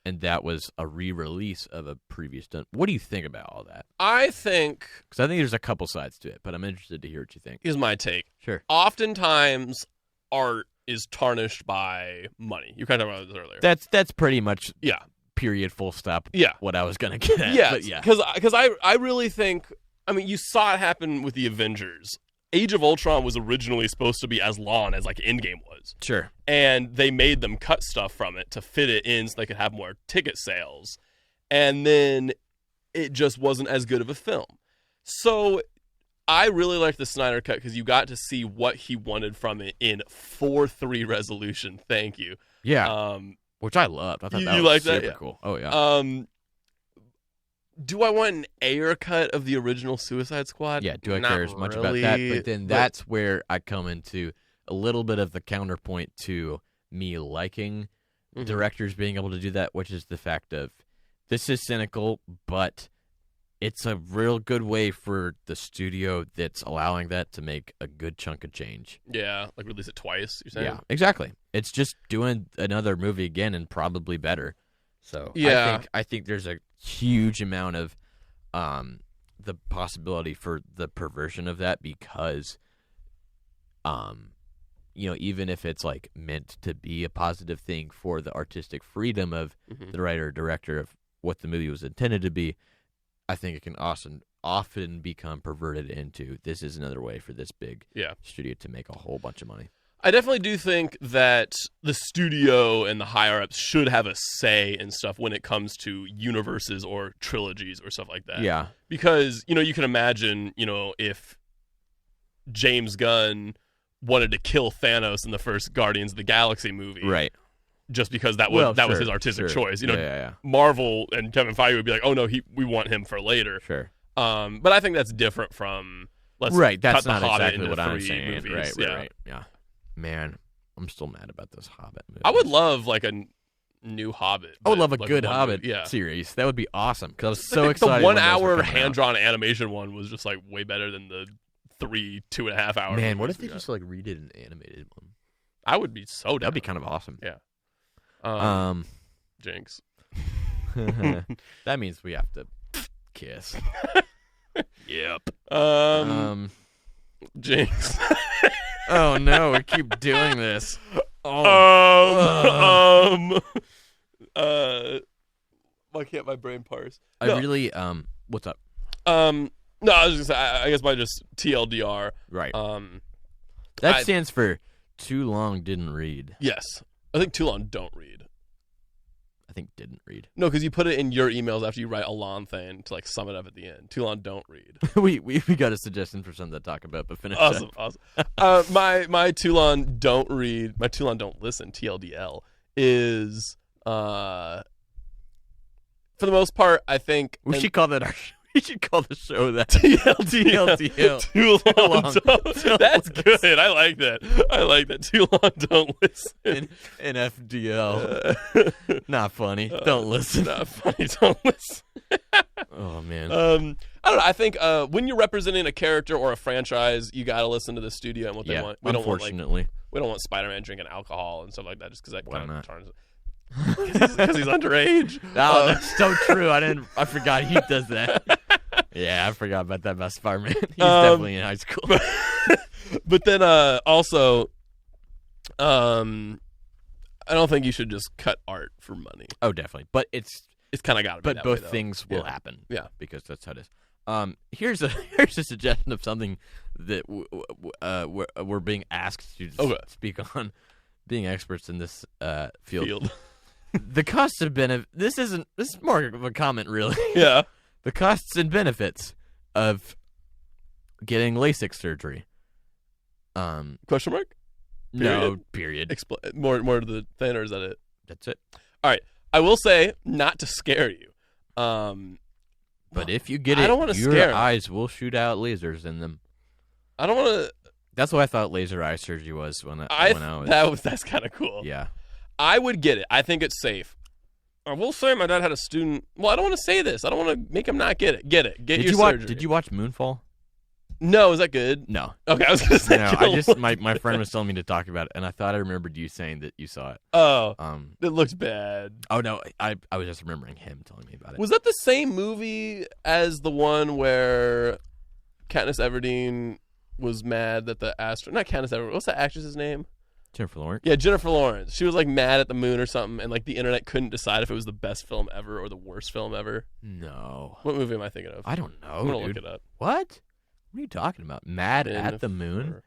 Speaker 1: And that was a re-release of a previous done. What do you think about all that?
Speaker 2: I think...
Speaker 1: Because I think there's a couple sides to it, but I'm interested to hear what you think.
Speaker 2: Here's my take.
Speaker 1: Sure.
Speaker 2: Oftentimes, art is tarnished by money. You kind of talked about this earlier.
Speaker 1: That's pretty much period, full stop, what I was going to get at.
Speaker 2: Yeah, because I really think... I mean, you saw it happen with the Avengers. Age of Ultron was originally supposed to be as long as like Endgame was.
Speaker 1: Sure.
Speaker 2: And they made them cut stuff from it to fit it in so they could have more ticket sales. And then it just wasn't as good of a film. So I really liked the Snyder Cut because you got to see what he wanted from it in 4:3 resolution. Thank you.
Speaker 1: Yeah. Which I loved. I thought that was super cool. Oh, yeah.
Speaker 2: Do I want an Ayer cut of the original Suicide Squad?
Speaker 1: Yeah, do I care as much about that? But then that's where I come into a little bit of the counterpoint to me liking directors being able to do that, which is the fact of this is cynical, but it's a real good way for the studio that's allowing that to make a good chunk of change.
Speaker 2: Yeah, like release it twice, you're saying?
Speaker 1: Yeah, exactly. It's just doing another movie again and probably better. So I think there's a huge amount of the possibility for the perversion of that because even if it's like meant to be a positive thing for the artistic freedom of the writer or director of what the movie was intended to be, I think it can often become perverted into this is another way for this big studio to make a whole bunch of money.
Speaker 2: I definitely do think that the studio and the higher-ups should have a say in stuff when it comes to universes or trilogies or stuff like that.
Speaker 1: Yeah.
Speaker 2: Because, you can imagine, if James Gunn wanted to kill Thanos in the first Guardians of the Galaxy movie.
Speaker 1: Right.
Speaker 2: Just because that was his artistic choice. Marvel and Kevin Feige would be like, oh, no, we want him for later.
Speaker 1: Sure.
Speaker 2: But I think that's different from, let's
Speaker 1: that's
Speaker 2: cut
Speaker 1: not
Speaker 2: the Hobbit
Speaker 1: exactly
Speaker 2: into
Speaker 1: what I'm
Speaker 2: 3
Speaker 1: saying.
Speaker 2: movies.
Speaker 1: Right. Yeah. Man, I'm still mad about this Hobbit movie.
Speaker 2: I would love like a new Hobbit.
Speaker 1: I would love a
Speaker 2: like
Speaker 1: good Hobbit series. That would be awesome because I was so excited.
Speaker 2: The 1-hour hand-drawn animation one was just like way better than the 2.5 hour.
Speaker 1: Man, what if they just like redid an animated one?
Speaker 2: I would be so down.
Speaker 1: That'd be kind of awesome.
Speaker 2: Yeah. Jinx.
Speaker 1: That means we have to kiss.
Speaker 2: Yep. Jinx.
Speaker 1: Oh no, we keep doing this.
Speaker 2: Why can't my brain parse?
Speaker 1: I really what's up?
Speaker 2: No, I was just I guess by just TLDR.
Speaker 1: Right. That stands for too long didn't read.
Speaker 2: Yes. I think too long don't read.
Speaker 1: I think didn't read.
Speaker 2: No, because you put it in your emails after you write a long thing to like sum it up at the end. Too long don't read.
Speaker 1: we got a suggestion for something to talk about, but finish
Speaker 2: Awesome. My too long don't read, my too long don't listen, TLDL, is for the most part, I think
Speaker 1: we should call that our show. We should call the show that
Speaker 2: TLDL. Too long don't. That's good. I like that. Too long don't listen.
Speaker 1: NFDL. Not funny. Don't listen.
Speaker 2: Not funny. Don't listen.
Speaker 1: Oh man.
Speaker 2: I don't know. I think when you're representing a character or a franchise, you got to listen to the studio and what they want.
Speaker 1: Unfortunately,
Speaker 2: we don't want Spider-Man drinking alcohol and stuff like that, just because that kind of turns it.
Speaker 1: Because
Speaker 2: he's underage.
Speaker 1: Oh, that's so true. I forgot he does that. Yeah, I forgot about that about Spider-Man. He's definitely in high school.
Speaker 2: But then also, I don't think you should just cut art for money.
Speaker 1: Oh, definitely. But it's
Speaker 2: kind of got to be.
Speaker 1: But both things will happen.
Speaker 2: Yeah,
Speaker 1: because that's how it is. Here's a suggestion of something that we're being asked to speak on, being experts in this field. The costs and benefits. This is more of a comment, really.
Speaker 2: Yeah.
Speaker 1: The costs and benefits of getting LASIK surgery.
Speaker 2: Question mark?
Speaker 1: No, period.
Speaker 2: More to the thing, or is that it?
Speaker 1: That's it.
Speaker 2: All right. I will say, not to scare you.
Speaker 1: But if you get it, your eyes will shoot out lasers in them.
Speaker 2: I don't want to.
Speaker 1: That's what I thought laser eye surgery was when I was.
Speaker 2: That's kind of cool.
Speaker 1: Yeah.
Speaker 2: I would get it. I think it's safe. I will say my dad had a student. Well, I don't want to say this. I don't want to make him not get it. Get it. Get your surgery.
Speaker 1: Did you watch Moonfall?
Speaker 2: No. Is that good?
Speaker 1: No.
Speaker 2: Okay, I was going to say.
Speaker 1: No, my friend was telling me to talk about it, and I thought I remembered you saying that you saw it.
Speaker 2: Oh. It looks bad.
Speaker 1: Oh no, I was just remembering him telling me about it.
Speaker 2: Was that the same movie as the one where Katniss Everdeen was mad that the not Katniss Everdeen. What's that actress's name?
Speaker 1: Jennifer Lawrence?
Speaker 2: Yeah, Jennifer Lawrence. She was like mad at the moon or something, and like the internet couldn't decide if it was the best film ever or the worst film ever.
Speaker 1: No.
Speaker 2: What movie am I thinking of?
Speaker 1: I don't know.
Speaker 2: I'm gonna look it up.
Speaker 1: What? What are you talking about? Mad at the moon?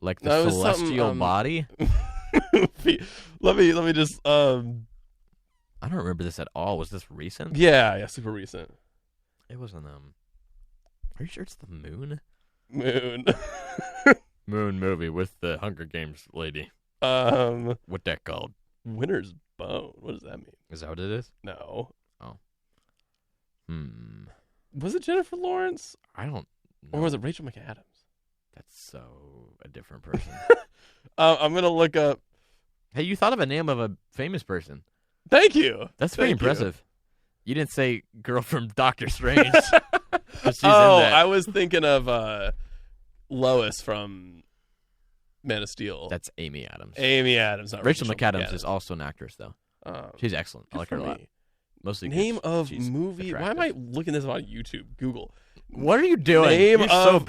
Speaker 1: Like the celestial body?
Speaker 2: Let me just
Speaker 1: I don't remember this at all. Was this recent?
Speaker 2: Yeah, super recent.
Speaker 1: It wasn't Are you sure it's the moon?
Speaker 2: Moon.
Speaker 1: Moon movie with the Hunger Games lady. What that called?
Speaker 2: Winter's Bone. What does that mean?
Speaker 1: Is that what it is?
Speaker 2: No.
Speaker 1: Oh.
Speaker 2: Was it Jennifer Lawrence?
Speaker 1: I don't know.
Speaker 2: Or was it Rachel McAdams?
Speaker 1: That's so a different person.
Speaker 2: I'm going to look up.
Speaker 1: Hey, you thought of a name of a famous person.
Speaker 2: Thank you.
Speaker 1: That's very impressive. You didn't say girl from Doctor Strange.
Speaker 2: I was thinking of Lois from Man of Steel.
Speaker 1: That's Amy Adams.
Speaker 2: Amy Adams. Not
Speaker 1: Rachel McAdams is also an actress, though. She's excellent. I like her a lot. Mostly
Speaker 2: name of movie. Attractive. Why am I looking this up on YouTube? Google.
Speaker 1: What are you doing?
Speaker 2: Name of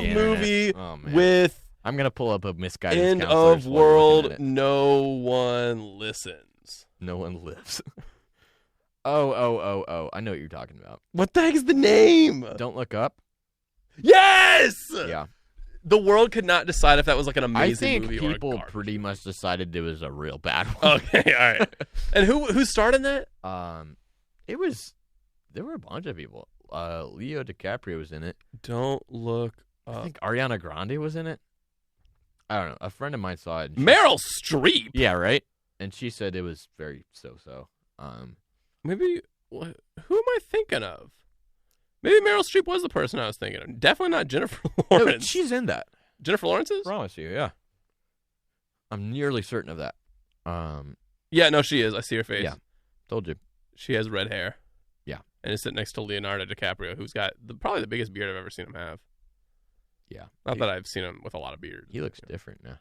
Speaker 2: movie with.
Speaker 1: I'm gonna pull up a misguided.
Speaker 2: End of world. No one listens.
Speaker 1: No one lives. Oh! I know what you're talking about.
Speaker 2: What the heck is the name?
Speaker 1: Don't Look Up.
Speaker 2: Yes.
Speaker 1: Yeah.
Speaker 2: The world could not decide if that was like an amazing movie or a garbage.
Speaker 1: People pretty much decided it was a real bad one.
Speaker 2: Okay, all right. And who starred in that?
Speaker 1: There were a bunch of people. Leo DiCaprio was in it.
Speaker 2: Don't Look Up.
Speaker 1: I think Ariana Grande was in it. I don't know. A friend of mine saw it.
Speaker 2: Meryl Streep.
Speaker 1: Yeah, right. And she said it was very so-so.
Speaker 2: Maybe who am I thinking of? Maybe Meryl Streep was the person I was thinking of. Definitely not Jennifer Lawrence.
Speaker 1: No, she's in that.
Speaker 2: Jennifer Lawrence is?
Speaker 1: I promise you, yeah. I'm nearly certain of that.
Speaker 2: Yeah, no, she is. I see her face.
Speaker 1: Yeah, told you.
Speaker 2: She has red hair.
Speaker 1: Yeah.
Speaker 2: And is sitting next to Leonardo DiCaprio, who's got probably the biggest beard I've ever seen him have.
Speaker 1: Yeah.
Speaker 2: Not that I've seen him with a lot of beards.
Speaker 1: He looks different now.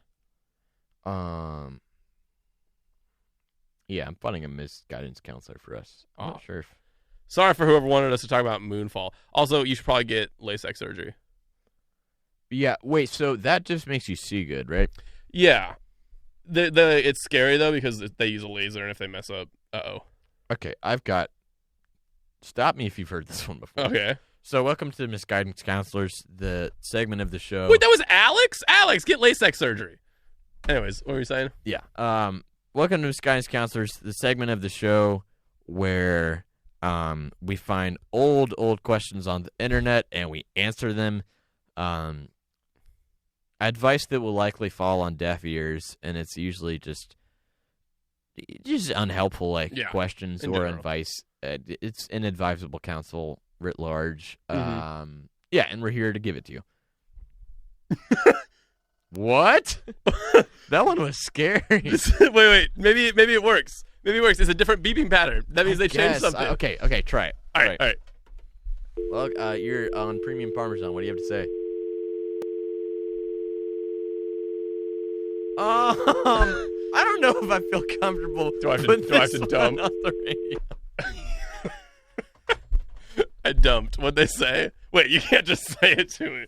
Speaker 1: Yeah, I'm finding a misguidance counselor for us. I'm not sure if...
Speaker 2: Sorry for whoever wanted us to talk about Moonfall. Also, you should probably get LASIK surgery.
Speaker 1: Yeah, wait, so that just makes you see good, right?
Speaker 2: Yeah. It's scary, though, because they use a laser, and if they mess up, uh-oh.
Speaker 1: Okay, I've got... Stop me if you've heard this one before.
Speaker 2: Okay.
Speaker 1: So welcome to Misguidance Counselors, the segment of the show.
Speaker 2: Wait, that was Alex? Alex, get LASIK surgery. Anyways, what were you saying?
Speaker 1: Yeah. Welcome to Misguidance Counselors, the segment of the show where we find old questions on the internet and we answer them. Advice that will likely fall on deaf ears, and it's usually just unhelpful questions or advice. It's inadvisable counsel writ large. And we're here to give it to you. What? That one was scary.
Speaker 2: Wait. Maybe it works. Maybe it works. It's a different beeping pattern. That means they changed something.
Speaker 1: Okay, try it.
Speaker 2: All right.
Speaker 1: Well, you're on Premium Parmesan. What do you have to say? I don't know if I feel comfortable.
Speaker 2: Do I have to dump?
Speaker 1: On the radio.
Speaker 2: I dumped. What'd they say? Wait, you can't just say it to me.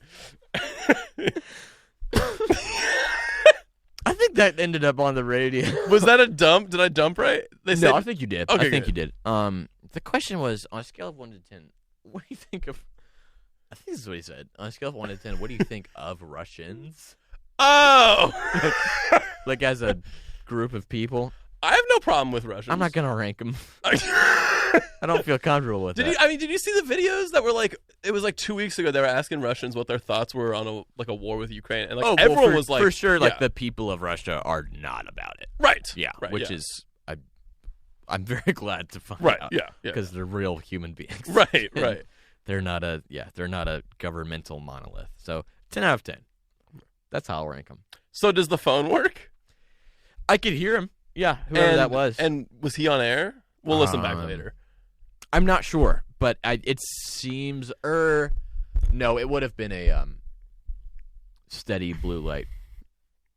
Speaker 1: I think that ended up on the radio.
Speaker 2: Was that a dump? Did I dump right?
Speaker 1: No, I think you did.
Speaker 2: Okay,
Speaker 1: I think you did. The question was, on a scale of 1 to 10, what do you think of... I think this is what he said. On a scale of 1 to 10, what do you think of Russians?
Speaker 2: Oh!
Speaker 1: like as a group of people?
Speaker 2: I have no problem with Russians.
Speaker 1: I'm not going to rank them. I don't feel comfortable with that.
Speaker 2: Did you see the videos that were like, it was like 2 weeks ago, they were asking Russians what their thoughts were on a war with Ukraine. And everyone was like...
Speaker 1: For sure, the people of Russia are not about it.
Speaker 2: Right.
Speaker 1: Yeah,
Speaker 2: right,
Speaker 1: which is... I'm very glad to find out.
Speaker 2: Yeah.
Speaker 1: Because they're real human beings.
Speaker 2: Right.
Speaker 1: They're not a governmental monolith. So 10 out of 10. That's how I'll rank them.
Speaker 2: So does the phone work?
Speaker 1: I could hear him. Yeah, whoever that was.
Speaker 2: And was he on air? We'll listen back later.
Speaker 1: I'm not sure, but it seems no, it would have been a steady blue light.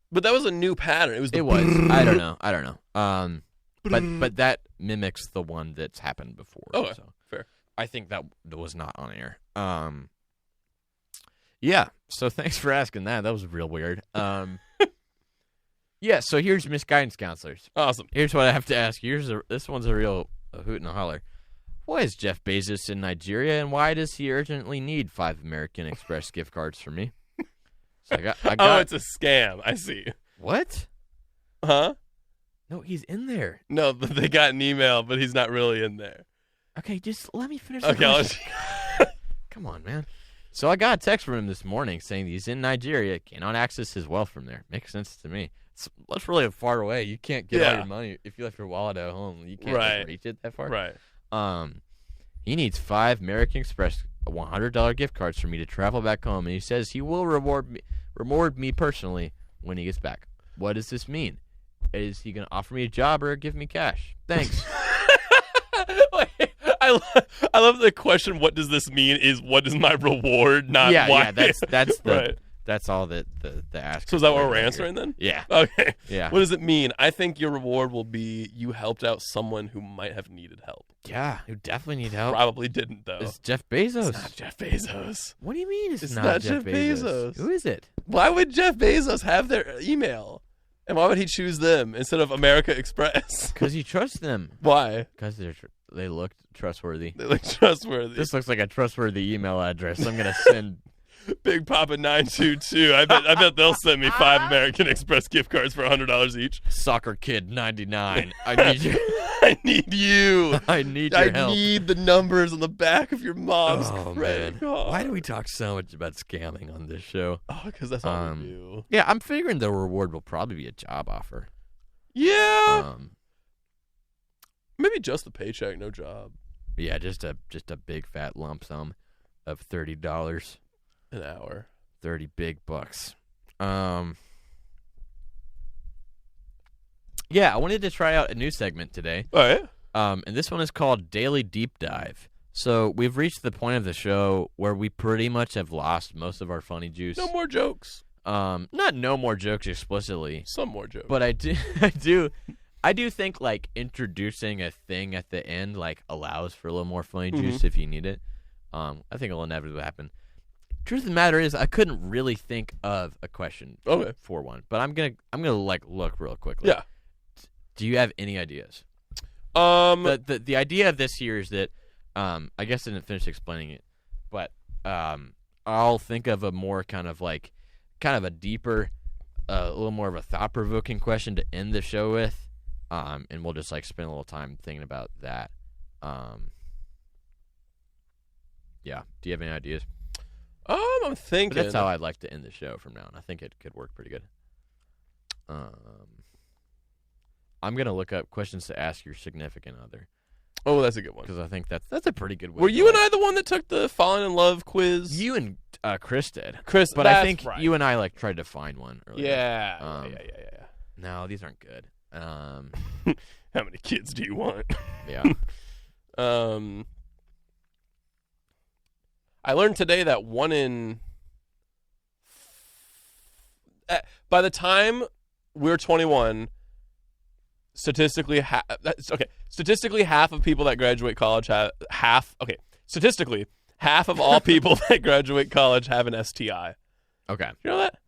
Speaker 2: But that was a new pattern. It was.
Speaker 1: I don't know. But that mimics the one that's happened before.
Speaker 2: Oh,
Speaker 1: so
Speaker 2: fair.
Speaker 1: I think that was not on air. Yeah. So thanks for asking that. That was real weird. Yeah. So here's Misguidance Counselors.
Speaker 2: Awesome.
Speaker 1: Here's what I have to ask. This one's a real hoot and a holler. Why is Jeff Bezos in Nigeria, and why does he urgently need 5 American Express gift cards from me? So I got.
Speaker 2: Oh, it's a scam. I see.
Speaker 1: What?
Speaker 2: Huh?
Speaker 1: No, he's in there.
Speaker 2: No, they got an email, but he's not really in there.
Speaker 1: Okay, just let me finish.
Speaker 2: Okay,
Speaker 1: Come on, man. So I got a text from him this morning saying he's in Nigeria, cannot access his wealth from there. Makes sense to me. That's really far away. You can't get all your money if you left your wallet at home. You can't reach it that far.
Speaker 2: Right.
Speaker 1: He needs 5 American Express $100 gift cards for me to travel back home, and he says he will reward me personally when he gets back. What does this mean? Is he going to offer me a job or give me cash? Thanks.
Speaker 2: I love the question. What does this mean? Is what is my reward? Not why.
Speaker 1: Yeah. That's
Speaker 2: right.
Speaker 1: That's all the ask.
Speaker 2: So is that what we're answering then?
Speaker 1: Yeah.
Speaker 2: Okay.
Speaker 1: Yeah.
Speaker 2: What does it mean? I think your reward will be you helped out someone who might have needed help.
Speaker 1: Yeah, who definitely need help.
Speaker 2: Probably didn't though.
Speaker 1: It's Jeff Bezos.
Speaker 2: It's not Jeff Bezos.
Speaker 1: What do you mean it's
Speaker 2: not Jeff Bezos?
Speaker 1: Who is it?
Speaker 2: Why would Jeff Bezos have their email? And why would he choose them instead of America Express?
Speaker 1: Because you trust them.
Speaker 2: Why?
Speaker 1: Because they look trustworthy.
Speaker 2: They look trustworthy.
Speaker 1: This looks like a trustworthy email address. I'm gonna send
Speaker 2: Big Papa 922. I bet they'll send me 5 American Express gift cards for $100 each.
Speaker 1: Soccer Kid 99. I need you.
Speaker 2: I need you.
Speaker 1: I need your help.
Speaker 2: I need the numbers on the back of your mom's
Speaker 1: man.
Speaker 2: credit card.
Speaker 1: Why do we talk so much about scamming on this show?
Speaker 2: Oh, because that's all we do.
Speaker 1: Yeah, I'm figuring the reward will probably be a job offer.
Speaker 2: Yeah. Maybe just a paycheck, no job.
Speaker 1: Yeah, just a big fat lump sum of $30
Speaker 2: an hour.
Speaker 1: 30 big bucks. Yeah, I wanted to try out a new segment today.
Speaker 2: Oh, yeah?
Speaker 1: And this one is called Daily Deep Dive. So we've reached the point of the show where we pretty much have lost most of our funny juice.
Speaker 2: No more jokes.
Speaker 1: Not no more jokes explicitly.
Speaker 2: Some more jokes.
Speaker 1: But I do think like introducing a thing at the end like allows for a little more funny juice if you need it. I think it'll inevitably happen. Truth of the matter is, I couldn't really think of a question for one, but I'm gonna like look real quickly.
Speaker 2: Yeah.
Speaker 1: Do you have any ideas? The idea of this here is that I guess I didn't finish explaining it, but I'll think of a more kind of a deeper, a little more of a thought-provoking question to end the show with, and we'll just spend a little time thinking about that. Yeah. Do you have any ideas?
Speaker 2: I'm thinking.
Speaker 1: But that's how I'd like to end the show from now on. I think it could work pretty good. I'm gonna look up questions to ask your significant other.
Speaker 2: Oh, that's a good one.
Speaker 1: Because I think that's a pretty good way.
Speaker 2: Were you and I the one that took the falling in love quiz?
Speaker 1: You and Chris did.
Speaker 2: But
Speaker 1: I think you and I tried to find one earlier.
Speaker 2: Yeah. Yeah.
Speaker 1: No, these aren't good.
Speaker 2: How many kids do you want?
Speaker 1: Yeah.
Speaker 2: I learned today that by the time we're 21, statistically half of people that graduate college statistically half of all people that graduate college have an STI.
Speaker 1: Okay.
Speaker 2: You know that?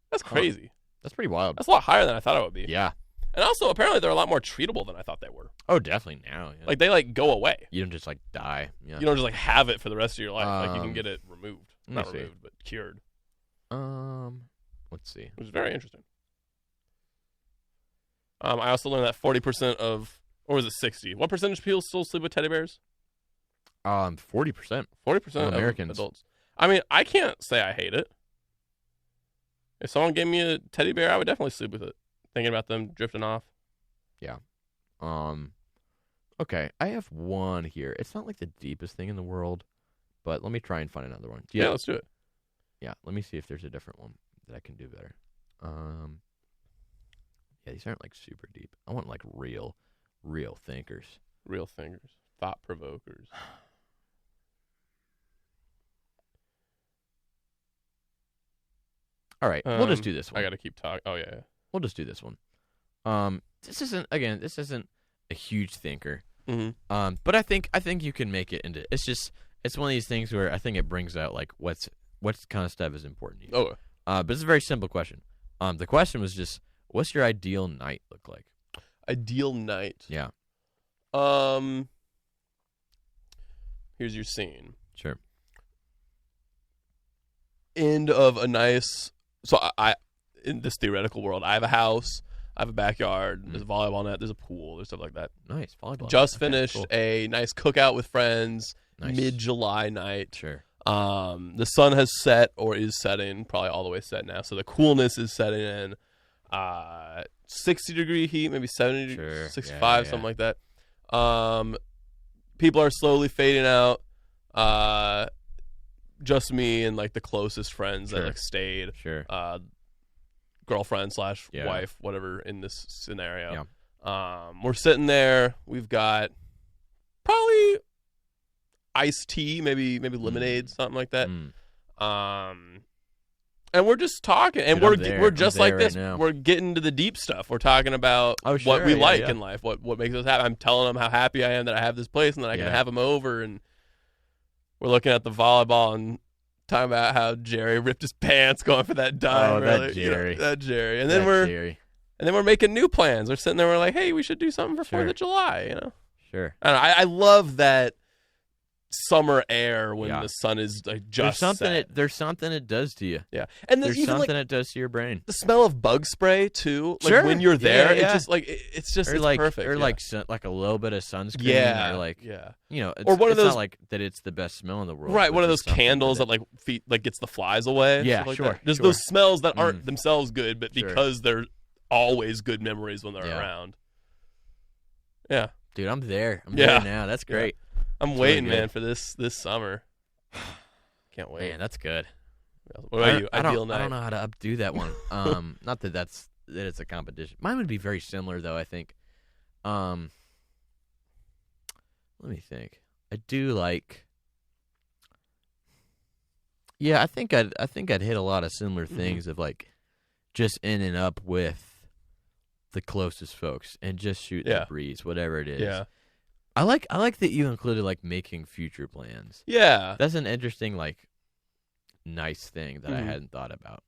Speaker 2: That's crazy.
Speaker 1: That's pretty wild.
Speaker 2: That's a lot higher than I thought it would be.
Speaker 1: Yeah.
Speaker 2: And also, apparently, they're a lot more treatable than I thought they were.
Speaker 1: Oh, definitely now. Yeah.
Speaker 2: They go away.
Speaker 1: You don't just die. Yeah.
Speaker 2: You don't just have it for the rest of your life. You can get it removed. Not removed, but cured.
Speaker 1: Let's see.
Speaker 2: Which is very interesting. I also learned that 40% of, or was it 60? What percentage of people still sleep with teddy bears?
Speaker 1: 40%.
Speaker 2: 40% of
Speaker 1: Americans.
Speaker 2: Adults. I mean, I can't say I hate it. If someone gave me a teddy bear, I would definitely sleep with it. Thinking about them drifting off.
Speaker 1: Yeah. Okay, I have one here. It's not the deepest thing in the world, but let me try and find another one.
Speaker 2: Yeah, let's do it.
Speaker 1: Yeah, let me see if there's a different one that I can do better. Yeah, these aren't super deep. I want real thinkers.
Speaker 2: Real thinkers. Thought provokers.
Speaker 1: All right, we'll just do this one.
Speaker 2: I got to keep talking. Oh, yeah.
Speaker 1: We'll just do this one. This isn't a huge thinker.
Speaker 2: Mm-hmm.
Speaker 1: But I think you can make it into. It's one of these things where I think it brings out what kind of stuff is important to you.
Speaker 2: Oh.
Speaker 1: But it's a very simple question. The question was just, what's your ideal night look like?
Speaker 2: Ideal night.
Speaker 1: Yeah.
Speaker 2: Here's your scene.
Speaker 1: Sure.
Speaker 2: End of a nice. So I in this theoretical world, I have a house, I have a backyard, there's a volleyball net, there's a pool, there's stuff like that.
Speaker 1: Nice volleyball.
Speaker 2: Just finished a nice cookout with friends.
Speaker 1: Nice.
Speaker 2: Mid-July night.
Speaker 1: Sure.
Speaker 2: The sun has set or is setting, probably all the way set now. So the coolness is setting in. 60-degree heat, maybe 70,
Speaker 1: sure.
Speaker 2: 65, something like that. People are slowly fading out. Just me and the closest friends that stayed.
Speaker 1: Sure.
Speaker 2: Girlfriend / wife, whatever in this scenario.
Speaker 1: Yeah.
Speaker 2: We're sitting there. We've got probably iced tea, maybe lemonade, something like that. And we're just talking, and we're just like this.
Speaker 1: Right,
Speaker 2: we're getting to the deep stuff. We're talking about what we like in life, what makes us happy. I'm telling them how happy I am that I have this place and that I can have them over. And we're looking at the volleyball and talking about how Jerry ripped his pants going for that dive.
Speaker 1: Oh, that Jerry.
Speaker 2: That Jerry. And then we're making new plans. We're sitting there. We're like, hey, we should do something for 4th of July.
Speaker 1: Sure.
Speaker 2: I love that summer air when the sun is just set.
Speaker 1: There's something it does to you.
Speaker 2: Yeah, and
Speaker 1: there's
Speaker 2: even
Speaker 1: something it does to your brain.
Speaker 2: The smell of bug spray too. When you're there, it's just it's perfect.
Speaker 1: Or a little bit of sunscreen.
Speaker 2: Yeah,
Speaker 1: or
Speaker 2: or one of those.
Speaker 1: It's not that it's the best smell in the world.
Speaker 2: Right, one of those candles that gets the flies away.
Speaker 1: Yeah, sure.
Speaker 2: There's those smells that aren't themselves good, but because they're always good memories when they're around. Yeah,
Speaker 1: dude, I'm there. I'm there now. That's great.
Speaker 2: I'm waiting, man, for this summer. Can't wait.
Speaker 1: Man, that's good.
Speaker 2: What about you? Ideal night.
Speaker 1: I don't know how to updo that one. Not that it's a competition. Mine would be very similar, though. I think. Let me think. I do like. Yeah, I think I'd hit a lot of similar things of just in and up with the closest folks and just shoot the breeze, whatever it is.
Speaker 2: Yeah.
Speaker 1: I like that you included making future plans.
Speaker 2: Yeah.
Speaker 1: That's an interesting nice thing that I hadn't thought about.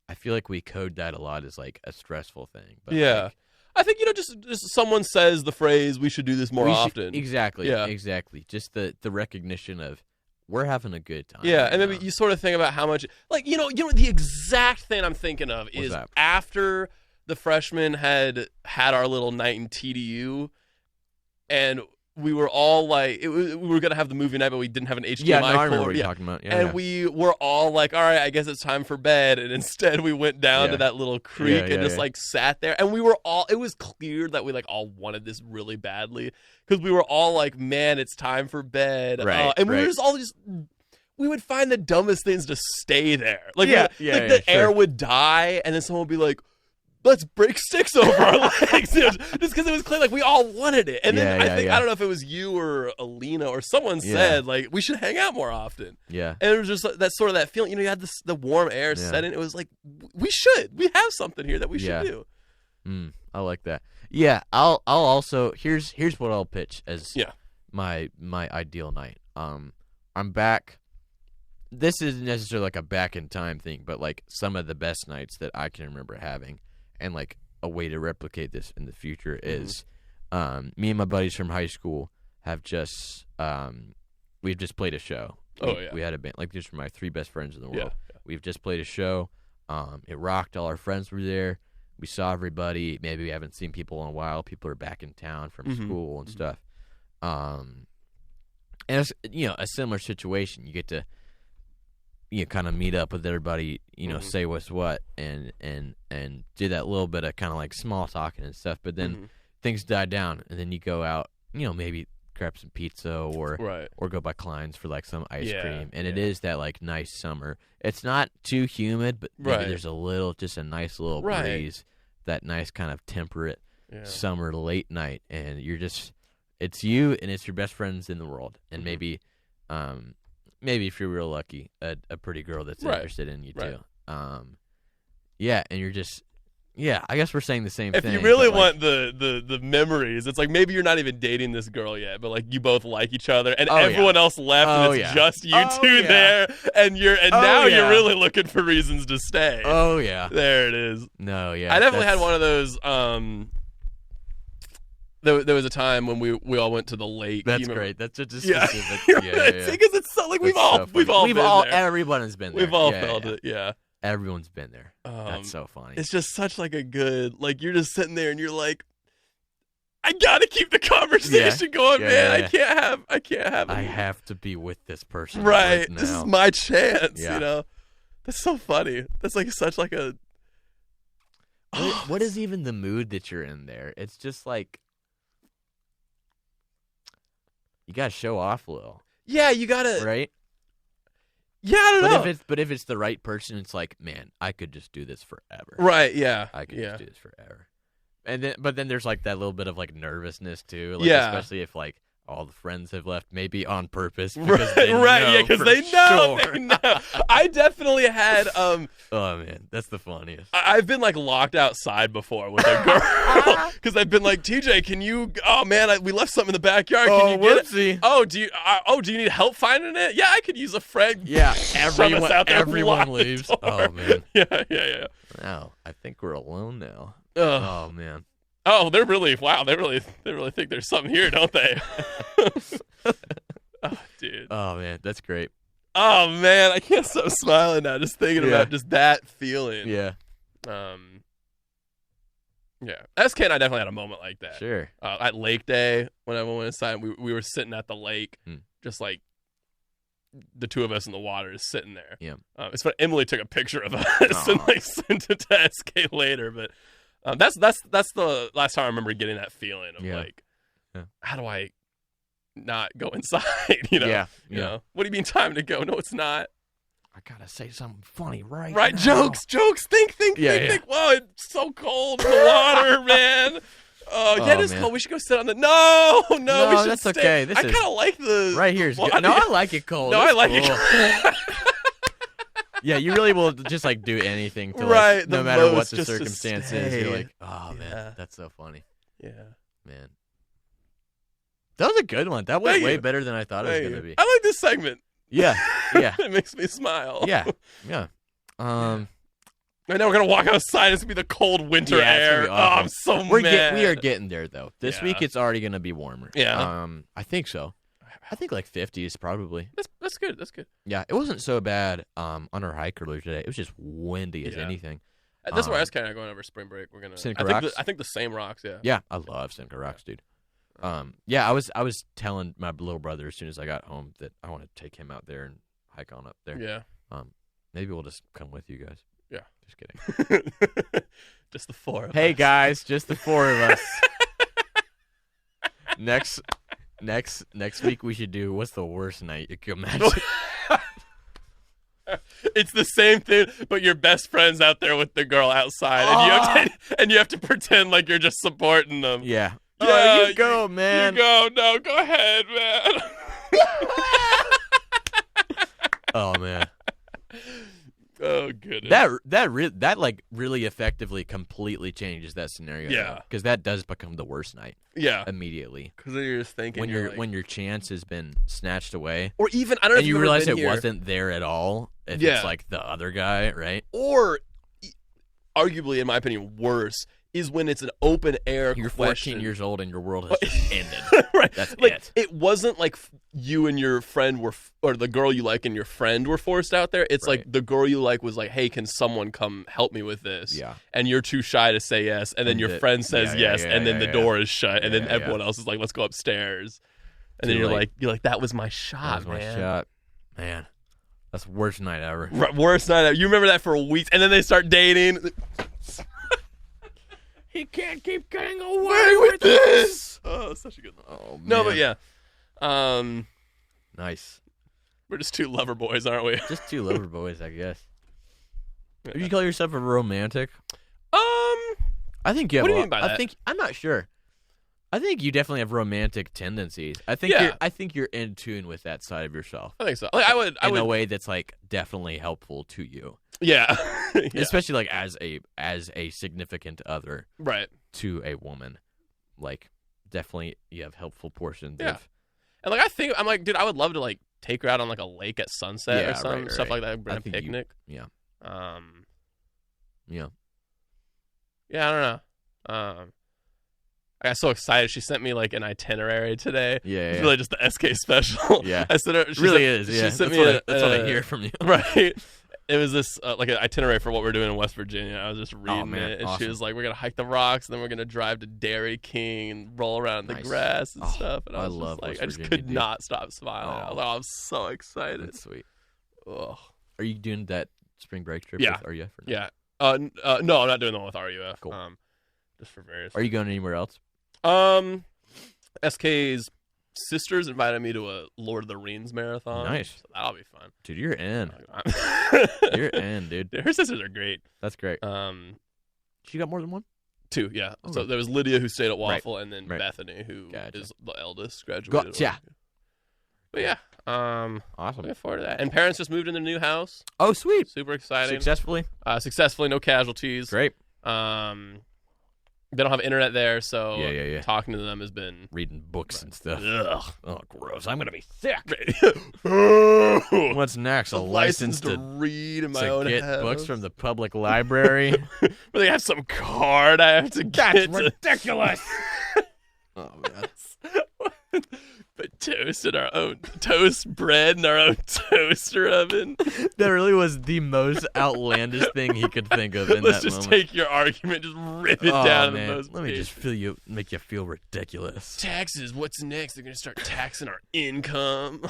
Speaker 1: I feel like we code that a lot as a stressful thing. But
Speaker 2: I think just someone says the phrase we should do this more often.
Speaker 1: Exactly.
Speaker 2: Yeah.
Speaker 1: Exactly. Just the recognition of we're having a good time.
Speaker 2: Yeah, and then you sort of think about how much, like, you know, the exact thing I'm thinking of is after the freshmen had our little night in TDU, and we were all like, we were going to have the movie night, but we didn't have an HDMI cord.
Speaker 1: Yeah, no, I remember what you're talking about. Yeah,
Speaker 2: and we were all like, all right, I guess it's time for bed. And instead we went down to that little creek and just like sat there. And we were all, it was clear that we like all wanted this really badly because we were all like, man, it's time for bed.
Speaker 1: Right,
Speaker 2: and we were just all we would find the dumbest things to stay there. Like, the air would die and then someone would be like, let's break sticks over our legs, you know, just because it was clear, like, we all wanted it. And then I don't know if it was you or Alina or someone said, like, we should hang out more often. Yeah. And it was just that sort of that feeling, you know, you had the warm air set in. It was like, we have something here that we should do.
Speaker 1: I like that. Yeah, I'll also, here's what I'll pitch as my ideal night. I'm back. This isn't necessarily like a back in time thing, but like some of the best nights that I can remember having. And, like, a way to replicate this in the future is me and my buddies from high school have just we've just played a show. We had a band. Like, these are my 3 best friends in the world. Yeah. We've just played a show. It rocked. All our friends were there. We saw everybody. Maybe we haven't seen people in a while. People are back in town from school and stuff. And it's, you know, a similar situation. You get to kind of meet up with everybody, you know, say what's what, and do that little bit of kind of like small talking and stuff. But then things die down, and then you go out, you know, maybe grab some pizza or go by Klein's for like some ice cream. And it is that like nice summer. It's not too humid, but maybe there's just a nice little breeze, that nice kind of temperate summer late night, and it's you and it's your best friends in the world, and maybe if you're real lucky, a pretty girl that's interested in you too. And you're just, I guess we're saying the same thing.
Speaker 2: If you really want the memories, it's like maybe you're not even dating this girl yet, but like you both like each other, and everyone else left, and it's just you two there, and now you're really looking for reasons to stay.
Speaker 1: Oh yeah,
Speaker 2: there it is.
Speaker 1: No, yeah,
Speaker 2: I definitely had one of those. There was a time when we all went to the lake.
Speaker 1: That's great. That's just specific.
Speaker 2: Because it's so like we've all been there.
Speaker 1: Everyone has been there.
Speaker 2: We've all felt it. Yeah.
Speaker 1: Everyone's been there. That's so funny.
Speaker 2: It's just such like a good, like, you're just sitting there and you're like, I gotta keep the conversation going, man. I can't have.
Speaker 1: I have to be with this person
Speaker 2: right
Speaker 1: now.
Speaker 2: This is my chance. You know, that's so funny. That's like such like a.
Speaker 1: What is even the mood that you're in there? It's just like. You gotta show off a little.
Speaker 2: Yeah, you gotta.
Speaker 1: Right?
Speaker 2: Yeah, I don't know.
Speaker 1: But if it's the right person, it's like, man, I could just do this forever.
Speaker 2: Right, yeah.
Speaker 1: I could just do this forever. But then there's like that little bit of like nervousness too. Like, especially if like all the friends have left, maybe on purpose. Because they know.
Speaker 2: They know. I definitely had.
Speaker 1: Oh man, that's the funniest.
Speaker 2: I've been like locked outside before with a girl because I've been like, TJ, can you? Oh man, we left something in the backyard. Can you get it? Oh, do you need help finding it? Yeah, I could use a friend.
Speaker 1: Yeah, everyone leaves. Oh man.
Speaker 2: Yeah.
Speaker 1: Now I think we're alone now.
Speaker 2: Oh
Speaker 1: man.
Speaker 2: Oh, they really think there's something here, don't they? Oh, dude.
Speaker 1: Oh man, that's great.
Speaker 2: Oh man, I can't stop smiling now just thinking about just that feeling.
Speaker 1: Yeah.
Speaker 2: Yeah. SK and I definitely had a moment like that.
Speaker 1: Sure.
Speaker 2: At Lake Day, when everyone went inside, we were sitting at the lake, just like the two of us in the water, just sitting there.
Speaker 1: Yeah.
Speaker 2: It's funny. Emily took a picture of us and like sent it to SK later, but. That's the last time I remember getting that feeling of like, how do I not go inside? You know? You know? What do you mean time to go? No, it's not.
Speaker 1: I gotta say something funny right
Speaker 2: now. Jokes. Think. Whoa, it's so cold in the water, man. It is cold. We should go sit on the. No, we should
Speaker 1: that's
Speaker 2: stay.
Speaker 1: Okay.
Speaker 2: I kind of like the
Speaker 1: right here. Good. No, I like it cold.
Speaker 2: No, I like it cold.
Speaker 1: Yeah, you really will just like do anything to like, no matter what the circumstances. You're like, oh man, that's so funny.
Speaker 2: Yeah,
Speaker 1: man, that was a good one. That went way better than I thought it was gonna be.
Speaker 2: I like this segment.
Speaker 1: Yeah.
Speaker 2: It makes me smile.
Speaker 1: Yeah.
Speaker 2: I know we're gonna walk outside. It's gonna be the cold winter air. I'm so mad.
Speaker 1: We are getting there though. This week it's already gonna be warmer.
Speaker 2: Yeah.
Speaker 1: I think so.
Speaker 2: I
Speaker 1: I think like 50s probably.
Speaker 2: That's good. That's good.
Speaker 1: Yeah, it wasn't so bad on our hike earlier today. It was just windy as anything.
Speaker 2: That's where I was kind of going over spring break. We're gonna. I think the same rocks. Yeah.
Speaker 1: Yeah, I love Seneca Rocks, dude. Yeah, I was telling my little brother as soon as I got home that I want to take him out there and hike on up there.
Speaker 2: Yeah.
Speaker 1: Maybe we'll just come with you guys.
Speaker 2: Yeah.
Speaker 1: Just kidding.
Speaker 2: Just the four of us.
Speaker 1: Hey guys, just the four of us. Next week we should do what's the worst night you can imagine.
Speaker 2: It's the same thing, but your best friend's out there with the girl outside, and you have to pretend like you're just supporting them.
Speaker 1: Yeah.
Speaker 2: Yeah,
Speaker 1: you go, man.
Speaker 2: You go. No, go ahead, man.
Speaker 1: Oh man.
Speaker 2: Oh goodness.
Speaker 1: That like really effectively completely changes that scenario.
Speaker 2: Yeah.
Speaker 1: Because that does become the worst night.
Speaker 2: Yeah.
Speaker 1: Immediately.
Speaker 2: Because then you're just thinking
Speaker 1: when your chance has been snatched away,
Speaker 2: or even I don't know if
Speaker 1: you realize it wasn't there at all. If it's like the other guy, right?
Speaker 2: Or arguably, in my opinion, worse is when it's an open air.
Speaker 1: You're
Speaker 2: question.
Speaker 1: 14 years old and your world has just ended.
Speaker 2: Right.
Speaker 1: That's
Speaker 2: like,
Speaker 1: it.
Speaker 2: It wasn't like you and your friend were, or the girl you like and your friend were forced out there. It's like the girl you like was like, "Hey, can someone come help me with this?"
Speaker 1: Yeah.
Speaker 2: And you're too shy to say yes, and then your friend says yes, and then the door is shut, and then everyone else is like, "Let's go upstairs," and then you're like, "That was my shot,
Speaker 1: That was my shot, man." That's the worst night ever.
Speaker 2: Worst night ever. You remember that for weeks, and then they start dating.
Speaker 1: He can't keep getting away with
Speaker 2: this. Oh, such a good one.
Speaker 1: Oh, man.
Speaker 2: No, but yeah.
Speaker 1: Nice.
Speaker 2: We're just two lover boys, aren't we?
Speaker 1: Just two lover boys, I guess. Would you call yourself a romantic? I think you have.
Speaker 2: What do you mean by that?
Speaker 1: I'm not sure. I think you definitely have romantic tendencies. I think you're in tune with that side of yourself.
Speaker 2: I think so. Like I would
Speaker 1: in a way that's like definitely helpful to you.
Speaker 2: Yeah.
Speaker 1: Especially like as a significant other,
Speaker 2: right,
Speaker 1: to a woman. Like definitely you have helpful portions.
Speaker 2: Yeah. And like I'm like, dude, I would love to like take her out on like a lake at sunset or something, stuff like that, a picnic.
Speaker 1: Yeah.
Speaker 2: Yeah, I don't know. I got so excited. She sent me like an itinerary today.
Speaker 1: Yeah,
Speaker 2: it's really just the SK special.
Speaker 1: Yeah,
Speaker 2: I sent her.
Speaker 1: It really is. Yeah,
Speaker 2: she sent
Speaker 1: that's what I hear from you.
Speaker 2: Right. It was this like an itinerary for what we're doing in West Virginia. I was just reading it, and
Speaker 1: awesome.
Speaker 2: She was like, "We're gonna hike the rocks, and then we're gonna drive to Dairy King and roll around in the grass and stuff." And I was just like, I just could not stop smiling. I was like, "Oh, I'm so excited."
Speaker 1: That's sweet.
Speaker 2: Ugh.
Speaker 1: Are you doing that spring break trip?
Speaker 2: Yeah.
Speaker 1: With RUF?
Speaker 2: Yeah. No, I'm not doing the one with RUF.
Speaker 1: Cool.
Speaker 2: Just for various.
Speaker 1: Are you going anywhere else?
Speaker 2: SK's sisters invited me to a Lord of the Rings marathon.
Speaker 1: Nice.
Speaker 2: So that'll be fun.
Speaker 1: Dude, you're in. You're in, dude.
Speaker 2: Her sisters are great.
Speaker 1: That's great. She got more than one?
Speaker 2: Two, yeah. Oh, so there was Lydia who stayed at Waffle, and then Bethany who is the eldest, graduated.
Speaker 1: Gotcha.
Speaker 2: But yeah,
Speaker 1: awesome.
Speaker 2: Looking forward to that. And parents just moved in their new house.
Speaker 1: Oh, sweet.
Speaker 2: Super exciting.
Speaker 1: Successfully?
Speaker 2: Successfully, no casualties.
Speaker 1: Great.
Speaker 2: They don't have internet there, so
Speaker 1: yeah.
Speaker 2: talking to them has been
Speaker 1: reading books and stuff.
Speaker 2: Ugh.
Speaker 1: Oh, gross! I'm gonna be sick. What's next? A
Speaker 2: license to read in my own
Speaker 1: get
Speaker 2: house.
Speaker 1: Books from the public library.
Speaker 2: But they have some card I have to get.
Speaker 1: That's ridiculous. Oh man.
Speaker 2: But toast bread in our own toaster oven.
Speaker 1: That really was the most outlandish thing he could think of in
Speaker 2: Let's
Speaker 1: that
Speaker 2: just
Speaker 1: moment.
Speaker 2: Take your argument, just rip it down.
Speaker 1: Man.
Speaker 2: To the most
Speaker 1: Let me just make you feel ridiculous.
Speaker 2: Taxes. What's next? They're gonna start taxing our income.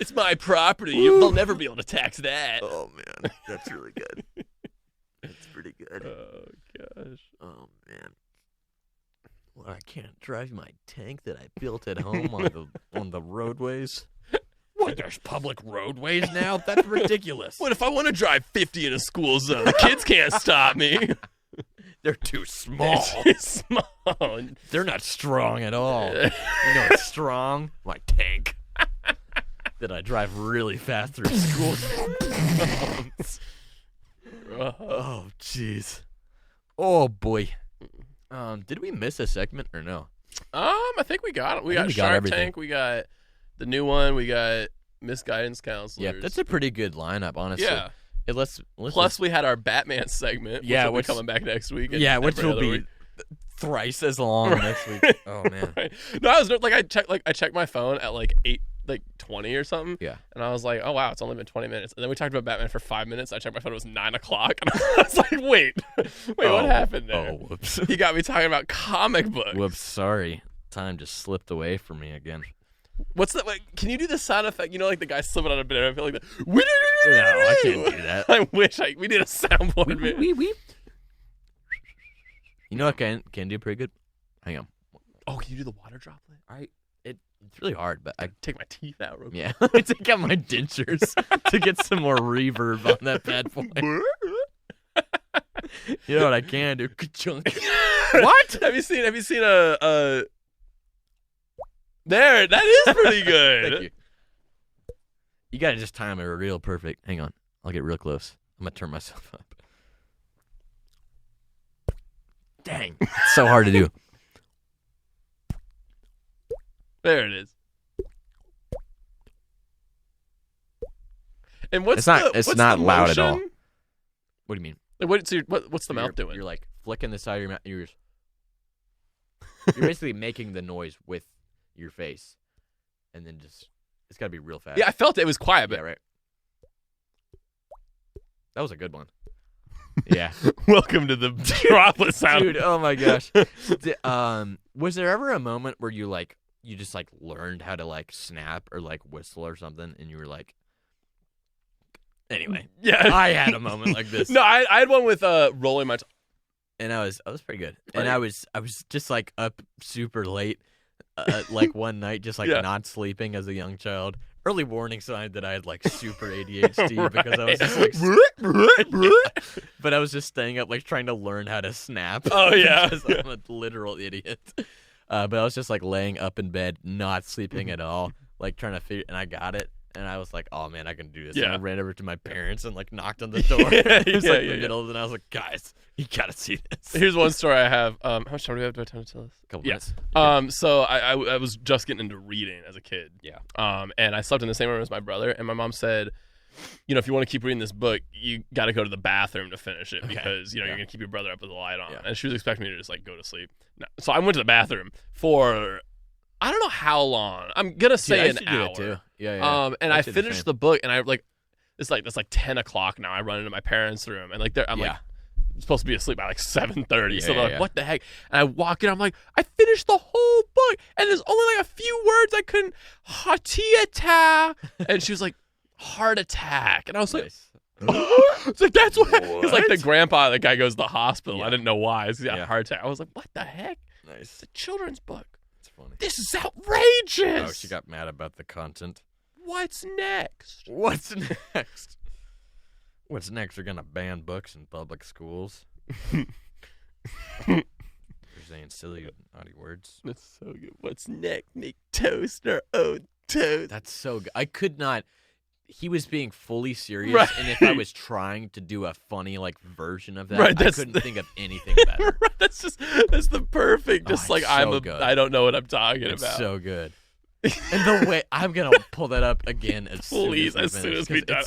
Speaker 2: It's my property. They'll never be able to tax that.
Speaker 1: Oh man, that's really good. That's pretty good.
Speaker 2: Oh gosh.
Speaker 1: Oh man. Well, I can't drive my tank that I built at home on the roadways. What? There's public roadways now? That's ridiculous.
Speaker 2: What if I want to drive 50 in a school zone? The kids can't stop me.
Speaker 1: They're too small.
Speaker 2: They're too small.
Speaker 1: They're not strong at all. You know what's strong? My tank. That I drive really fast through school zones. Oh, jeez. Oh, boy. Did we miss a segment or no?
Speaker 2: I think we got it. We got Shark
Speaker 1: everything.
Speaker 2: Tank. We got the new one. We got Misguidance Counselors.
Speaker 1: Yeah, that's a pretty good lineup, honestly.
Speaker 2: Yeah.
Speaker 1: Let's
Speaker 2: Plus, we had our Batman segment. Which will be coming back next week.
Speaker 1: Which will be thrice as long next week. Oh man.
Speaker 2: Right. No, I was like, I checked my phone at like 8:20 or something.
Speaker 1: Yeah.
Speaker 2: And I was like, oh wow, it's only been 20 minutes. And then we talked about Batman for 5 minutes. I checked my phone, it was 9 o'clock. And I was like, wait, what happened there?
Speaker 1: Oh, whoops.
Speaker 2: He got me talking about comic books.
Speaker 1: Whoops, sorry. Time just slipped away from me again.
Speaker 2: What's that? Can you do the sound effect? You know, like the guy slipping on a banana. I feel like that.
Speaker 1: No, I can't do that.
Speaker 2: I wish we did a soundboard.
Speaker 1: Weep. You know what can do pretty good? Hang on.
Speaker 2: Oh, can you do the water droplet?
Speaker 1: It's really hard, but I
Speaker 2: take my teeth out real quick.
Speaker 1: Yeah, I take out my dentures to get some more reverb on that bad boy. You know what I can do? Ka-chunk.
Speaker 2: What? Have you seen a There, that is pretty good.
Speaker 1: Thank you. You gotta just time it real perfect. Hang on. I'll get real close. I'm gonna turn myself up. Dang. It's so hard to do.
Speaker 2: There it is. And
Speaker 1: it's not loud at all. What do you mean?
Speaker 2: Like, what's the mouth doing?
Speaker 1: You're like flicking the side of your mouth. You're basically making the noise with your face, and then it's got to be real fast.
Speaker 2: Yeah, I felt it was quiet, but
Speaker 1: right. That was a good one. Yeah.
Speaker 2: Welcome to the droplet sound,
Speaker 1: dude. Oh my gosh. Was there ever a moment where you just learned how to snap or whistle or something, and you were like, anyway?
Speaker 2: Yeah,
Speaker 1: I had a moment like this.
Speaker 2: No, I had one with rolling my.
Speaker 1: And I was pretty good. And I was just up super late, one night, just not sleeping as a young child. Early warning sign that I had super ADHD right. Because I was just but I was just staying up trying to learn how to snap.
Speaker 2: Oh yeah,
Speaker 1: because I'm a literal idiot. But I was just laying up in bed, not sleeping at all, trying to figure. And I got it. And I was like, oh, man, I can do this.
Speaker 2: Yeah.
Speaker 1: And I ran over to my parents and, knocked on the door. It was, the middle of the night. I was like, guys, you got to see this.
Speaker 2: Here's one story I have. How much time do we have? Do I have time to tell this?
Speaker 1: A couple minutes.
Speaker 2: So I was just getting into reading as a kid.
Speaker 1: Yeah.
Speaker 2: And I slept in the same room as my brother. And my mom said, if you want to keep reading this book, you got to go to the bathroom to finish it because, you're going to keep your brother up with the light on. Yeah. And she was expecting me to just, go to sleep. No. So I went to the bathroom for... I don't know how long. I'm gonna say an hour.
Speaker 1: Do too. Yeah.
Speaker 2: And I finished the book, and it's 10 o'clock now. I run into my parents' room, and I'm I'm supposed to be asleep by 7:30. So they're like, "What the heck?" And I walk in, I'm like, "I finished the whole book, and there's only a few words I couldn't." Hatiata, and she was like, "Heart attack," and I was like. It's that's what? Because the grandpa, the guy goes to the hospital. Yeah. I didn't know why. He had a heart attack. I was like, "What the heck?"
Speaker 1: Nice.
Speaker 2: It's a children's book.
Speaker 1: Funny.
Speaker 2: This is outrageous.
Speaker 1: Oh, she got mad about the content.
Speaker 2: What's next?
Speaker 1: What's next? They're gonna ban books in public schools. They're saying silly, naughty words.
Speaker 2: That's so good. What's next? Make toast or own toast.
Speaker 1: That's so good. I could not. He was being fully serious,
Speaker 2: right.
Speaker 1: And if I was trying to do a funny version of that,
Speaker 2: right,
Speaker 1: I couldn't think of anything better.
Speaker 2: Right, that's the perfect. Just
Speaker 1: so
Speaker 2: I don't know what I'm talking
Speaker 1: it's
Speaker 2: about.
Speaker 1: So good. And the way I'm gonna pull that up again as soon as
Speaker 2: we done.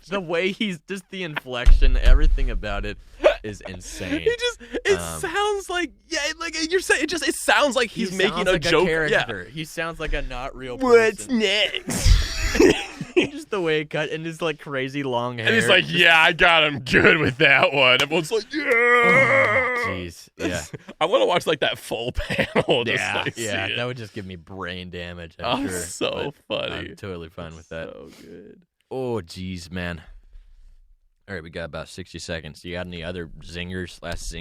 Speaker 1: The way he's just the inflection, everything about it is insane.
Speaker 2: It sounds like you're saying. It sounds like he's making a joke.
Speaker 1: Character. Yeah. He sounds like a not real person.
Speaker 2: What's next?
Speaker 1: Just the way it cut and his crazy long hair.
Speaker 2: And he's like, yeah, I got him good with that one. Everyone's like, yeah.
Speaker 1: Jeez. Yeah.
Speaker 2: I want to watch that full panel.
Speaker 1: Yeah. That would just give me brain damage. I'm sure.
Speaker 2: So funny.
Speaker 1: I'm totally fine with that.
Speaker 2: So good.
Speaker 1: Oh, jeez, man. All right, we got about 60 seconds. You got any other zingers? Last zing.